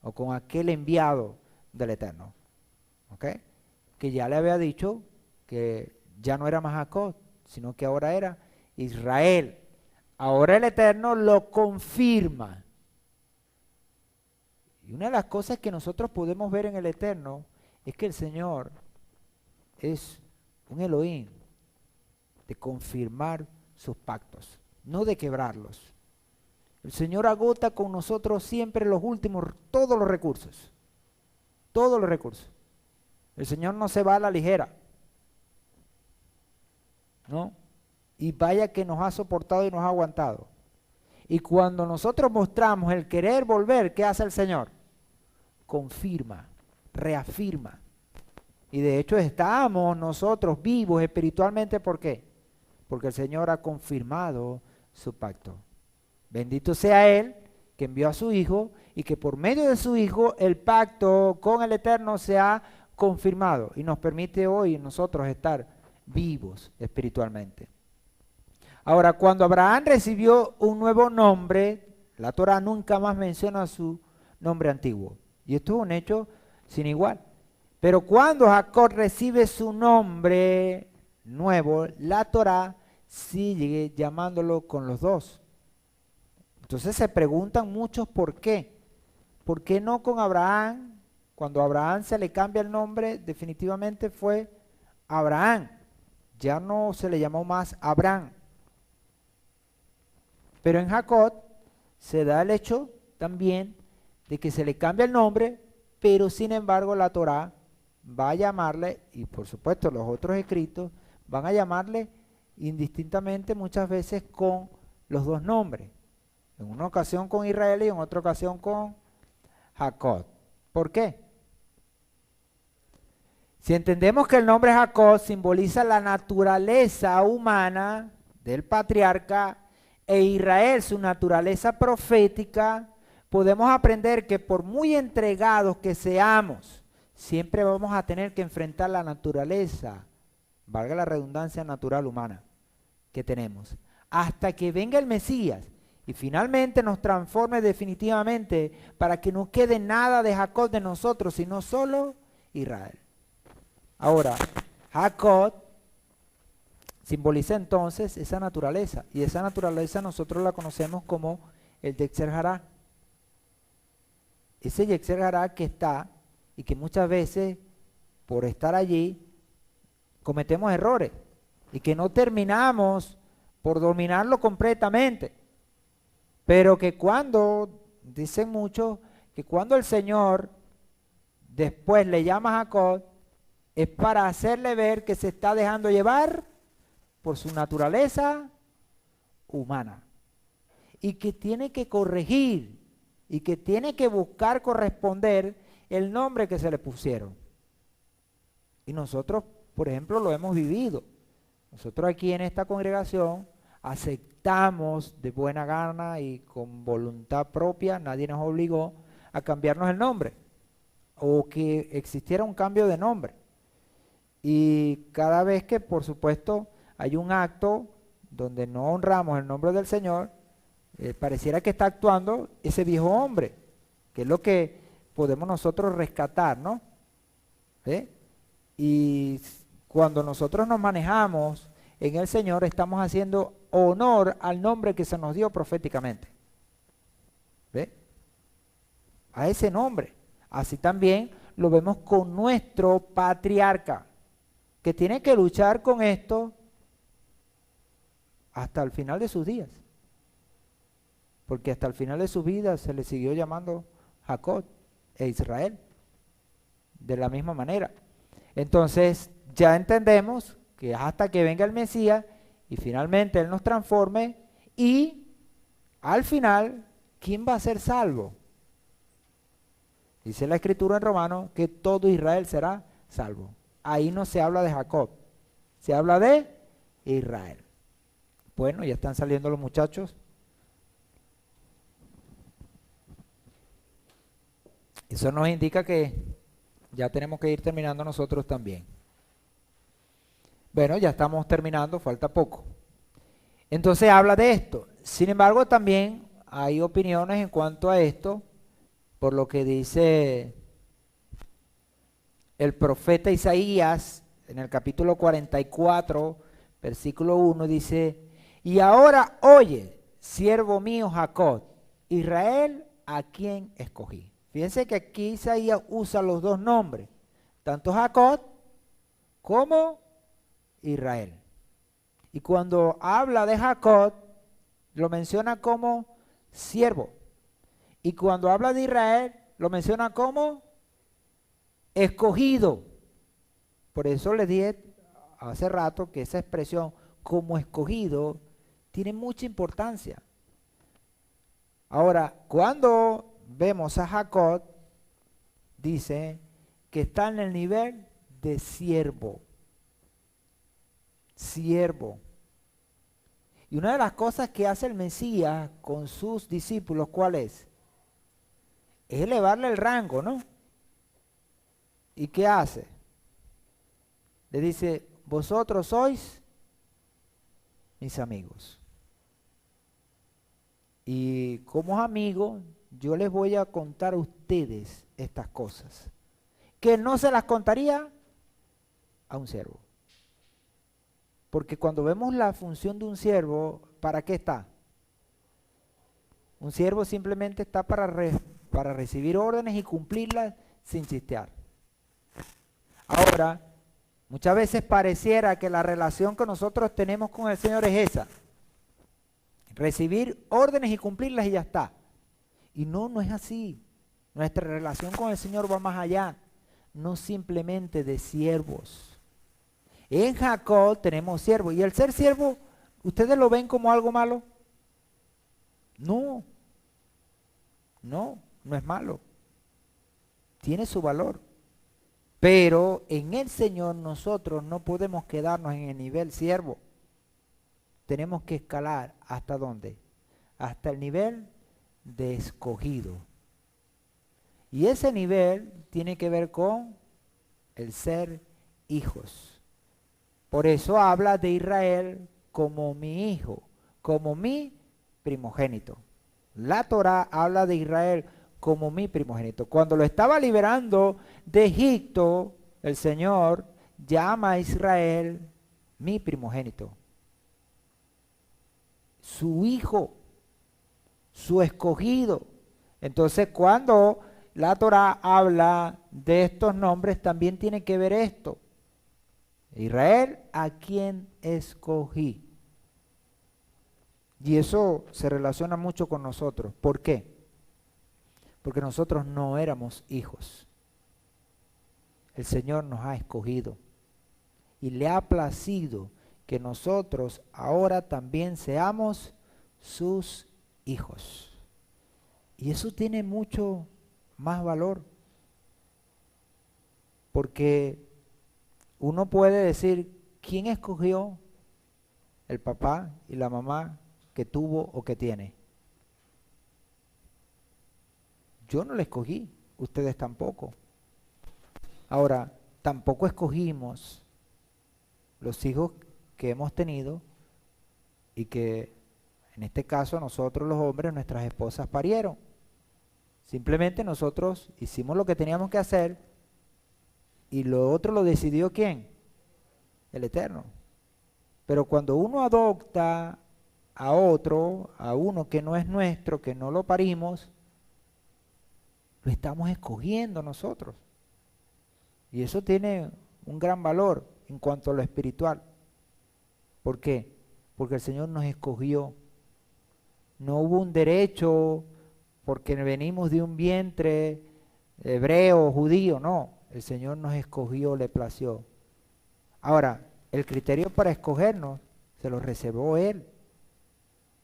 o con aquel enviado del Eterno, ¿ok? Que ya le había dicho que ya no era más Jacob, sino que ahora era Israel. Ahora el Eterno lo confirma. Y una de las cosas que nosotros podemos ver en el Eterno es que el Señor es un Elohim de confirmar sus pactos, no de quebrarlos. El Señor agota con nosotros siempre los últimos, todos los recursos. Todos los recursos. El Señor no se va a la ligera, ¿no? Y vaya que nos ha soportado y nos ha aguantado. Y cuando nosotros mostramos el querer volver, ¿qué hace el Señor? Confirma, reafirma. Y de hecho estamos nosotros vivos espiritualmente, ¿por qué? Porque el Señor ha confirmado su pacto. Bendito sea Él que envió a su Hijo y que por medio de su Hijo el pacto con el Eterno se ha confirmado y nos permite hoy nosotros estar vivos espiritualmente. Ahora, cuando Abraham recibió un nuevo nombre, la Torah nunca más menciona su nombre antiguo. Y esto es un hecho sin igual. Pero cuando Jacob recibe su nombre nuevo, la Torah sigue llamándolo con los dos. Entonces se preguntan muchos por qué. ¿Por qué no con Abraham? Cuando a Abraham se le cambia el nombre, definitivamente fue Abraham. Ya no se le llamó más Abraham. Pero en Jacob se da el hecho también de que se le cambia el nombre, pero sin embargo la Torah va a llamarle, y por supuesto los otros escritos van a llamarle indistintamente muchas veces con los dos nombres. En una ocasión con Israel y en otra ocasión con Jacob. ¿Por qué? Si entendemos que el nombre Jacob simboliza la naturaleza humana del patriarca e Israel su naturaleza profética, podemos aprender que por muy entregados que seamos, siempre vamos a tener que enfrentar la naturaleza, valga la redundancia, natural humana que tenemos, hasta que venga el Mesías y finalmente nos transforme definitivamente para que no quede nada de Jacob de nosotros, sino solo Israel. Ahora, Jacob simboliza entonces esa naturaleza, y esa naturaleza nosotros la conocemos como el Yetzer Hará. Ese Yetzer Hará que está y que muchas veces por estar allí cometemos errores y que no terminamos por dominarlo completamente, pero que dicen muchos, que cuando el Señor después le llama a Jacob, es para hacerle ver que se está dejando llevar por su naturaleza humana y que tiene que corregir y que tiene que buscar corresponder el nombre que se le pusieron. Y nosotros, por ejemplo, lo hemos vivido. Nosotros aquí en esta congregación aceptamos de buena gana y con voluntad propia, nadie nos obligó a cambiarnos el nombre o que existiera un cambio de nombre. Y cada vez que, por supuesto, hay un acto donde no honramos el nombre del Señor, pareciera que está actuando ese viejo hombre, que es lo que podemos nosotros rescatar, ¿no? Y cuando nosotros nos manejamos en el Señor, estamos haciendo honor al nombre que se nos dio proféticamente. ¿Ve? A ese nombre. Así también lo vemos con nuestro patriarca, que tiene que luchar con esto hasta el final de sus días. Porque hasta el final de su vida se le siguió llamando Jacob e Israel. De la misma manera. Entonces, ya entendemos que hasta que venga el Mesías y finalmente Él nos transforme y al final, ¿quién va a ser salvo? Dice la Escritura en Romanos que todo Israel será salvo. Ahí no se habla de Jacob, se habla de Israel. Bueno, ya están saliendo los muchachos. Eso nos indica que ya tenemos que ir terminando nosotros también. Bueno, ya estamos terminando, falta poco. Entonces habla de esto. Sin embargo, también hay opiniones en cuanto a esto, por lo que dice el profeta Isaías en el capítulo 44, versículo 1, dice: y ahora oye, siervo mío Jacob, Israel, a quien escogí. Fíjense que aquí Isaías usa los dos nombres, tanto Jacob como Israel. Y cuando habla de Jacob, lo menciona como siervo. Y cuando habla de Israel, lo menciona como escogido. Por eso les dije hace rato que esa expresión como escogido tiene mucha importancia. Ahora, cuando vemos a Jacob, dice que está en el nivel de siervo. Siervo. Y una de las cosas que hace el Mesías con sus discípulos, ¿cuál es? Es elevarle el rango, ¿no? ¿Y qué hace? Le dice: vosotros sois mis amigos. Y como amigos, yo les voy a contar a ustedes estas cosas, que no se las contaría a un siervo. Porque cuando vemos la función de un siervo, ¿para qué está? Un siervo simplemente está para recibir órdenes y cumplirlas sin chistear. Ahora, muchas veces pareciera que la relación que nosotros tenemos con el Señor es esa: recibir órdenes y cumplirlas y ya está. Y no es así. Nuestra relación con el Señor va más allá, no simplemente de siervos. En Jacob tenemos siervos. ¿Y el ser siervo, ustedes lo ven como algo malo? No es malo. Tiene su valor. Pero en el Señor nosotros no podemos quedarnos en el nivel siervo. Tenemos que escalar ¿hasta dónde? Hasta el nivel de escogido. Y ese nivel tiene que ver con el ser hijos. Por eso habla de Israel como mi hijo, como mi primogénito. La Torá habla de Israel como mi primogénito. Cuando lo estaba liberando de Egipto, el Señor llama a Israel mi primogénito, su hijo, su escogido. Entonces, cuando la Torá habla de estos nombres, también tiene que ver esto. Israel, a quien escogí. Y eso se relaciona mucho con nosotros. ¿Por qué? Porque nosotros no éramos hijos. El Señor nos ha escogido y le ha placido que nosotros ahora también seamos sus hijos. Y eso tiene mucho más valor, porque uno puede decir, ¿quién escogió el papá y la mamá que tuvo o que tiene? Yo no le escogí, ustedes tampoco. Ahora, tampoco escogimos los hijos que hemos tenido y que en este caso nosotros los hombres, nuestras esposas parieron. Simplemente nosotros hicimos lo que teníamos que hacer y lo otro lo decidió ¿quién? El Eterno. Pero cuando uno adopta a otro, a uno que no es nuestro, que no lo parimos, lo estamos escogiendo nosotros. Y eso tiene un gran valor en cuanto a lo espiritual. ¿Por qué? Porque el Señor nos escogió. No hubo un derecho porque venimos de un vientre hebreo, judío, no. El Señor nos escogió, le plació. Ahora, el criterio para escogernos se lo reservó Él.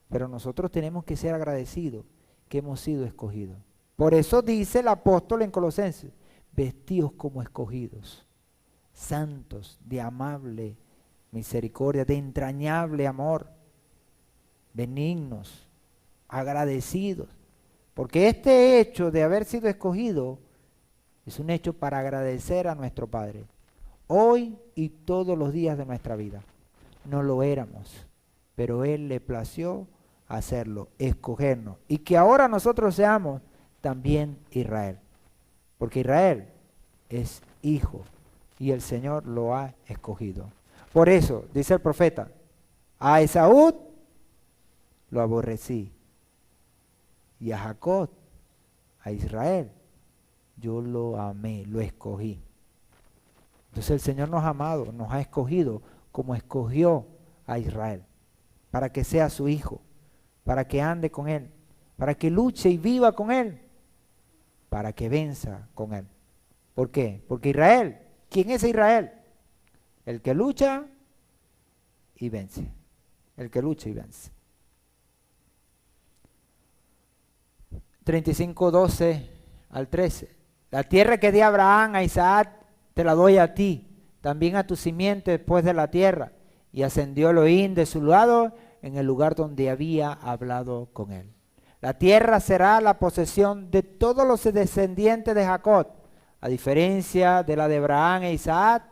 Pero nosotros tenemos que ser agradecidos que hemos sido escogidos. Por eso dice el apóstol en Colosenses, vestidos como escogidos, santos, de amable misericordia, de entrañable amor, benignos, agradecidos. Porque este hecho de haber sido escogido es un hecho para agradecer a nuestro Padre, hoy y todos los días de nuestra vida. No lo éramos, pero Él le plació hacerlo, escogernos, y que ahora nosotros seamos también Israel, porque Israel es hijo y el Señor lo ha escogido. Por eso, dice el profeta, a Esaú lo aborrecí y a Jacob, a Israel, yo lo amé, lo escogí. Entonces el Señor nos ha amado, nos ha escogido como escogió a Israel, para que sea su hijo, para que ande con Él, para que luche y viva con Él, para que venza con Él. ¿Por qué? Porque Israel, ¿quién es Israel? El que lucha y vence. El que lucha y vence. 35:12 al 13. La tierra que di a Abraham, a Isaac, te la doy a ti, también a tu simiente después de la tierra. Y ascendió Elohim de su lado en el lugar donde había hablado con él. La tierra será la posesión de todos los descendientes de Jacob, a diferencia de la de Abraham e Isaac,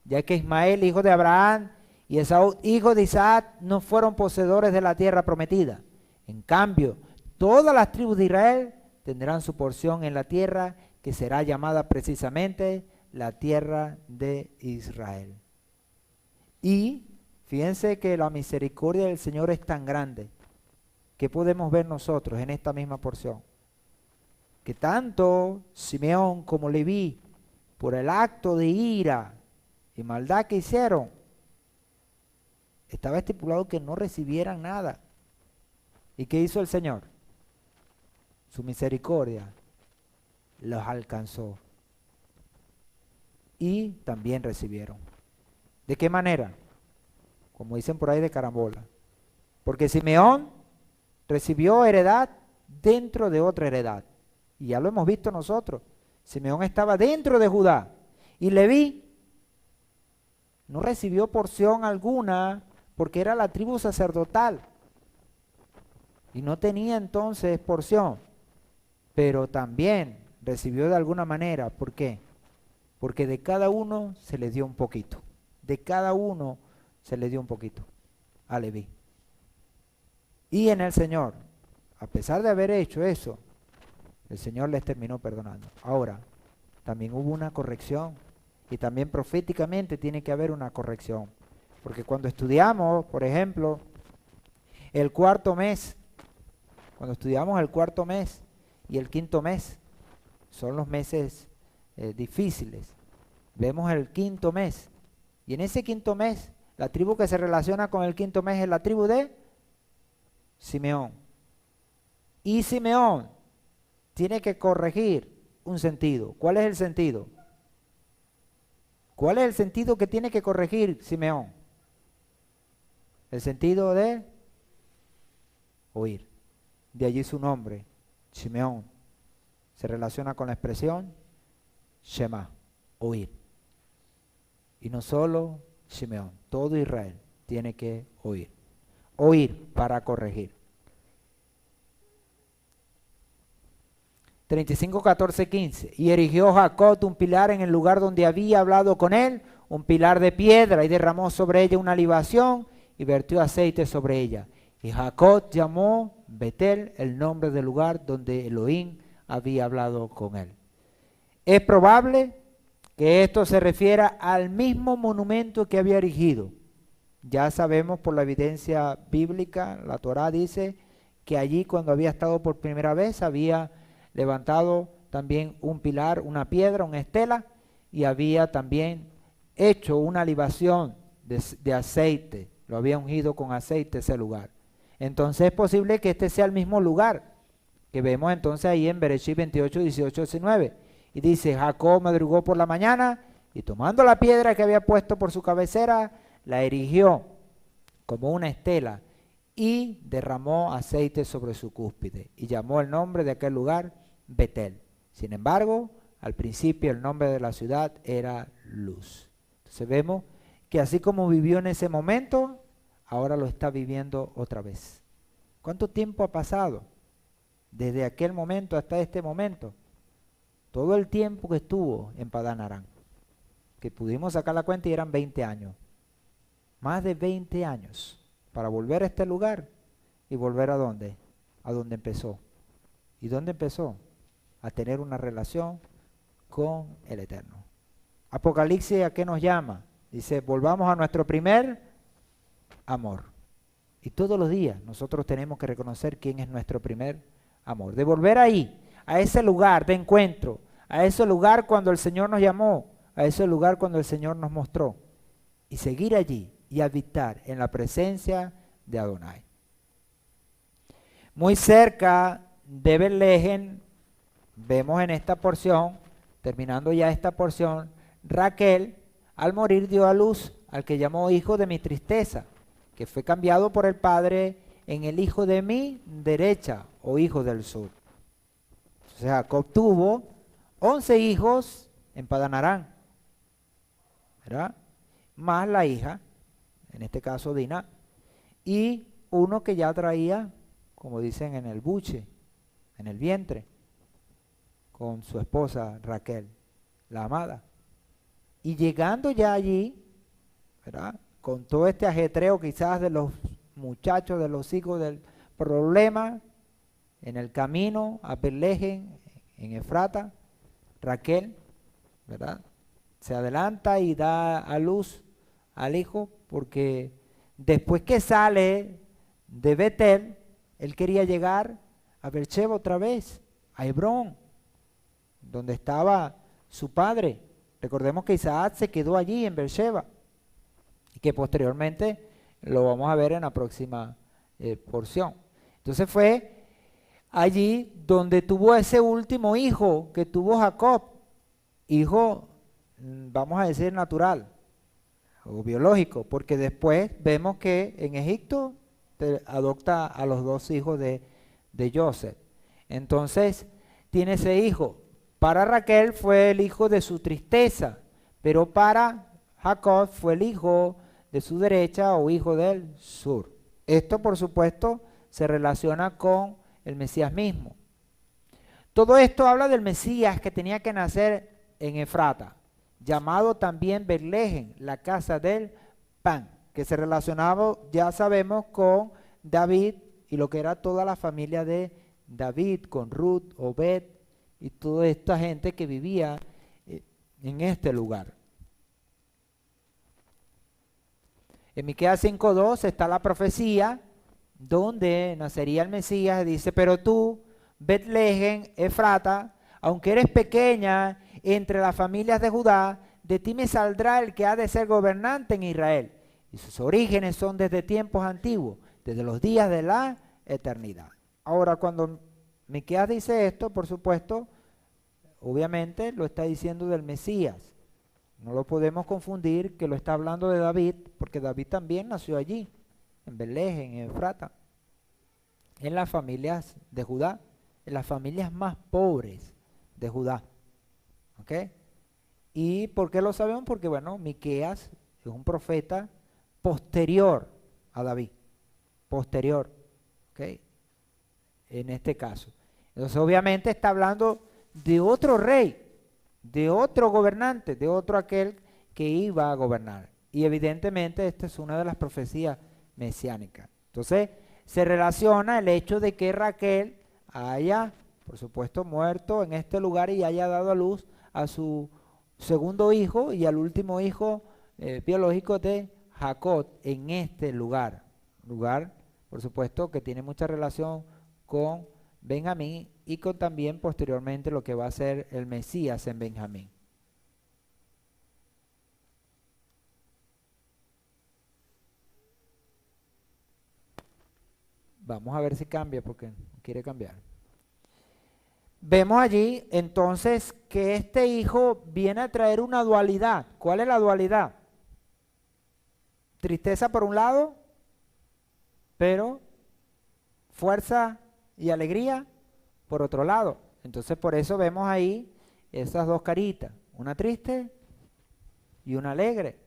ya que Ismael, hijo de Abraham, y Esaú, hijo de Isaac, no fueron poseedores de la tierra prometida. En cambio, todas las tribus de Israel tendrán su porción en la tierra que será llamada precisamente la tierra de Israel. Y fíjense que la misericordia del Señor es tan grande que podemos ver nosotros en esta misma porción, que tanto Simeón como Leví, por el acto de ira y maldad que hicieron, estaba estipulado que no recibieran nada. ¿Y qué hizo el Señor? Su misericordia los alcanzó y también recibieron. ¿De qué manera? Como dicen por ahí de carambola. Porque Simeón recibió heredad dentro de otra heredad. Y ya lo hemos visto nosotros. Simeón estaba dentro de Judá. Y Leví no recibió porción alguna porque era la tribu sacerdotal. Y no tenía entonces porción. Pero también recibió de alguna manera. ¿Por qué? Porque de cada uno se le dio un poquito. De cada uno se le dio un poquito a Leví. Y en el Señor, a pesar de haber hecho eso, el Señor les terminó perdonando. Ahora, también hubo una corrección y también proféticamente tiene que haber una corrección. Porque cuando estudiamos, por ejemplo, el cuarto mes, cuando estudiamos el cuarto mes y el quinto mes, son los meses difíciles. Vemos el quinto mes, y en ese quinto mes, la tribu que se relaciona con el quinto mes es la tribu de Simeón. Y Simeón tiene que corregir un sentido. ¿Cuál es el sentido? ¿Cuál es el sentido que tiene que corregir Simeón? El sentido de oír. De allí su nombre, Simeón. Se relaciona con la expresión Shema, oír. Y no solo Simeón, todo Israel tiene que oír. Oír para corregir. 35, 14, 15. Y erigió Jacob un pilar en el lugar donde había hablado con él, un pilar de piedra, y derramó sobre ella una libación y vertió aceite sobre ella. Y Jacob llamó Betel el nombre del lugar donde Elohim había hablado con él. Es probable que esto se refiera al mismo monumento que había erigido. Ya sabemos por la evidencia bíblica, la Torá dice que allí cuando había estado por primera vez había levantado también un pilar, una piedra, una estela, y había también hecho una libación de aceite, lo había ungido con aceite ese lugar. Entonces es posible que este sea el mismo lugar que vemos entonces ahí en Bereshit 28, 18, 19. Y dice, Jacob madrugó por la mañana y tomando la piedra que había puesto por su cabecera, la erigió como una estela y derramó aceite sobre su cúspide y llamó el nombre de aquel lugar Betel. Sin embargo, al principio el nombre de la ciudad era Luz. Entonces vemos que así como vivió en ese momento, ahora lo está viviendo otra vez. ¿Cuánto tiempo ha pasado desde aquel momento hasta este momento? Todo el tiempo que estuvo en Padán Aram, que pudimos sacar la cuenta y eran 20 años. Más de 20 años para volver a este lugar y volver ¿a dónde? A donde empezó. ¿Y dónde empezó? A tener una relación con el Eterno. Apocalipsis, ¿a qué nos llama? Dice, volvamos a nuestro primer amor. Y todos los días nosotros tenemos que reconocer quién es nuestro primer amor. De volver ahí, a ese lugar de encuentro, a ese lugar cuando el Señor nos llamó, a ese lugar cuando el Señor nos mostró. Y seguir allí y habitar en la presencia de Adonai. Muy cerca de Betlehem, vemos en esta porción, terminando ya esta porción, Raquel al morir dio a luz al que llamó hijo de mi tristeza, que fue cambiado por el Padre en el hijo de mi derecha o hijo del sur. O sea, Jacob tuvo 11 hijos en Padán Aram, ¿verdad? Más la hija, en este caso Dina, y uno que ya traía, como dicen en el buche, en el vientre, con su esposa Raquel, la amada. Y llegando ya allí, ¿verdad? Con todo este ajetreo quizás de los muchachos, de los hijos del problema, en el camino a Betlehem, en Efrata, Raquel, ¿verdad? Se adelanta y da a luz al hijo, porque después que sale de Betel, él quería llegar a Beersheba otra vez, a Hebrón, donde estaba su padre. Recordemos que Isaac se quedó allí en Beersheba y que posteriormente lo vamos a ver en la próxima porción. Entonces fue allí donde tuvo ese último hijo que tuvo Jacob, hijo, vamos a decir, natural o biológico, porque después vemos que en Egipto adopta a los dos hijos de Joseph. Entonces tiene ese hijo. Para Raquel fue el hijo de su tristeza, pero para Jacob fue el hijo de su derecha o hijo del sur. Esto, por supuesto, se relaciona con el Mesías mismo. Todo esto habla del Mesías que tenía que nacer en Efrata, llamado también Betlehem, la casa del pan, que se relacionaba, ya sabemos, con David y lo que era toda la familia de David, con Ruth, Obed y toda esta gente que vivía en este lugar. En Miqueas 5:2 está la profecía donde nacería el Mesías. Dice, pero tú, Betlehem, Efrata, aunque eres pequeña entre las familias de Judá, de ti me saldrá el que ha de ser gobernante en Israel. Y sus orígenes son desde tiempos antiguos, desde los días de la eternidad. Ahora, cuando Miqueas dice esto, por supuesto, obviamente lo está diciendo del Mesías. No lo podemos confundir que lo está hablando de David, porque David también nació allí, en Betlehem, en Efrata, en las familias de Judá, en las familias más pobres de Judá. ¿Ok? ¿Y por qué lo sabemos? Porque, bueno, Miqueas es un profeta posterior a David, posterior, ¿ok? En este caso. Entonces, obviamente está hablando de otro rey, de otro gobernante, de otro aquel que iba a gobernar. Y evidentemente esta es una de las profecías mesiánicas. Entonces, se relaciona el hecho de que Raquel haya, por supuesto, muerto en este lugar y haya dado a luz a su segundo hijo y al último hijo biológico de Jacob en este lugar. Lugar, por supuesto, que tiene mucha relación con Benjamín y con también posteriormente lo que va a ser el Mesías en Benjamín. Vamos a ver si cambia porque no quiere cambiar. Vemos allí entonces que este hijo viene a traer una dualidad. ¿Cuál es la dualidad? Tristeza por un lado, pero fuerza y alegría por otro lado. Entonces por eso vemos ahí esas dos caritas, una triste y una alegre.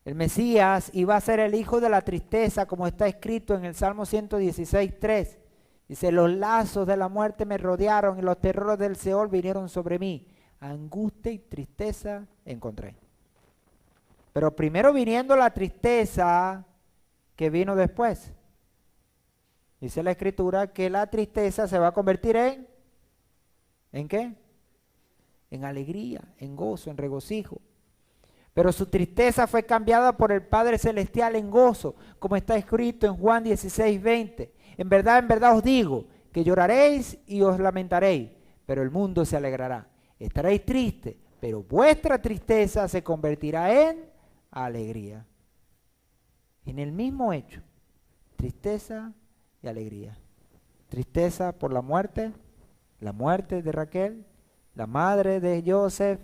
El Mesías iba a ser el hijo de la tristeza, como está escrito en el Salmo 116:3. Dice, los lazos de la muerte me rodearon y los terrores del Seol vinieron sobre mí. Angustia y tristeza encontré. Pero primero viniendo la tristeza que vino después. Dice la Escritura que la tristeza se va a convertir ¿en qué? En alegría, en gozo, en regocijo. Pero su tristeza fue cambiada por el Padre Celestial en gozo, como está escrito en Juan 16:20. En verdad os digo que lloraréis y os lamentaréis, pero el mundo se alegrará. Estaréis tristes, pero vuestra tristeza se convertirá en alegría. En el mismo hecho, tristeza y alegría. Tristeza por la muerte de Raquel, la madre de Joseph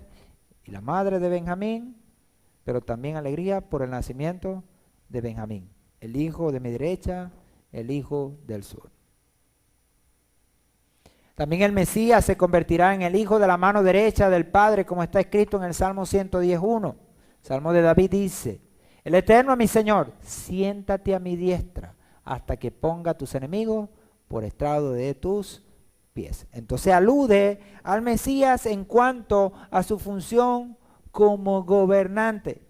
y la madre de Benjamín, pero también alegría por el nacimiento de Benjamín, el hijo de mi derecha, el hijo del sur. También el Mesías se convertirá en el hijo de la mano derecha del Padre, como está escrito en el Salmo 110:1. Salmo de David dice, el Eterno a mi Señor, siéntate a mi diestra hasta que ponga a tus enemigos por estrado de tus pies. Entonces alude al Mesías en cuanto a su función como gobernante,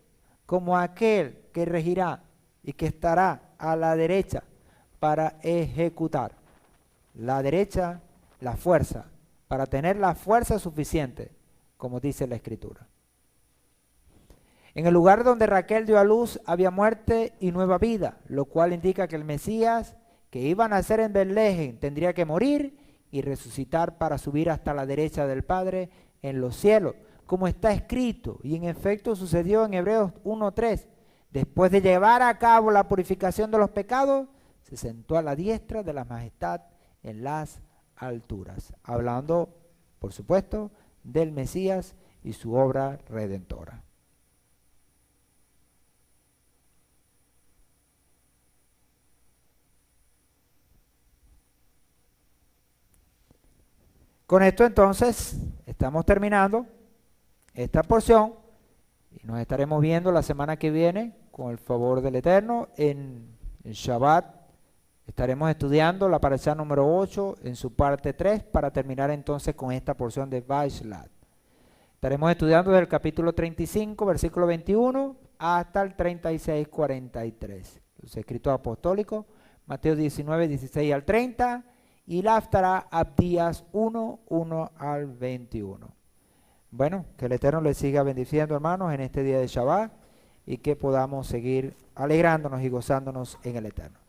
como aquel que regirá y que estará a la derecha para ejecutar. La derecha, la fuerza, para tener la fuerza suficiente, como dice la Escritura. En el lugar donde Raquel dio a luz había muerte y nueva vida, lo cual indica que el Mesías que iba a nacer en Betlehem tendría que morir y resucitar para subir hasta la derecha del Padre en los cielos, como está escrito, y en efecto sucedió en Hebreos 1:3. Después de llevar a cabo la purificación de los pecados, se sentó a la diestra de la majestad en las alturas. Hablando, por supuesto, del Mesías y su obra redentora. Con esto entonces estamos terminando esta porción y nos estaremos viendo la semana que viene con el favor del Eterno en Shabbat. Estaremos estudiando la parashá número 8 en su parte 3 para terminar entonces con esta porción de Vaishlat. Estaremos estudiando del capítulo 35, versículo 21 hasta el 36, 43. Los escritos apostólicos, Mateo 19, 16 al 30 y la Haftará Abdías 1, 1 al 21. Bueno, que el Eterno les siga bendiciendo, hermanos, en este día de Shabbat. y que podamos seguir alegrándonos y gozándonos en el Eterno.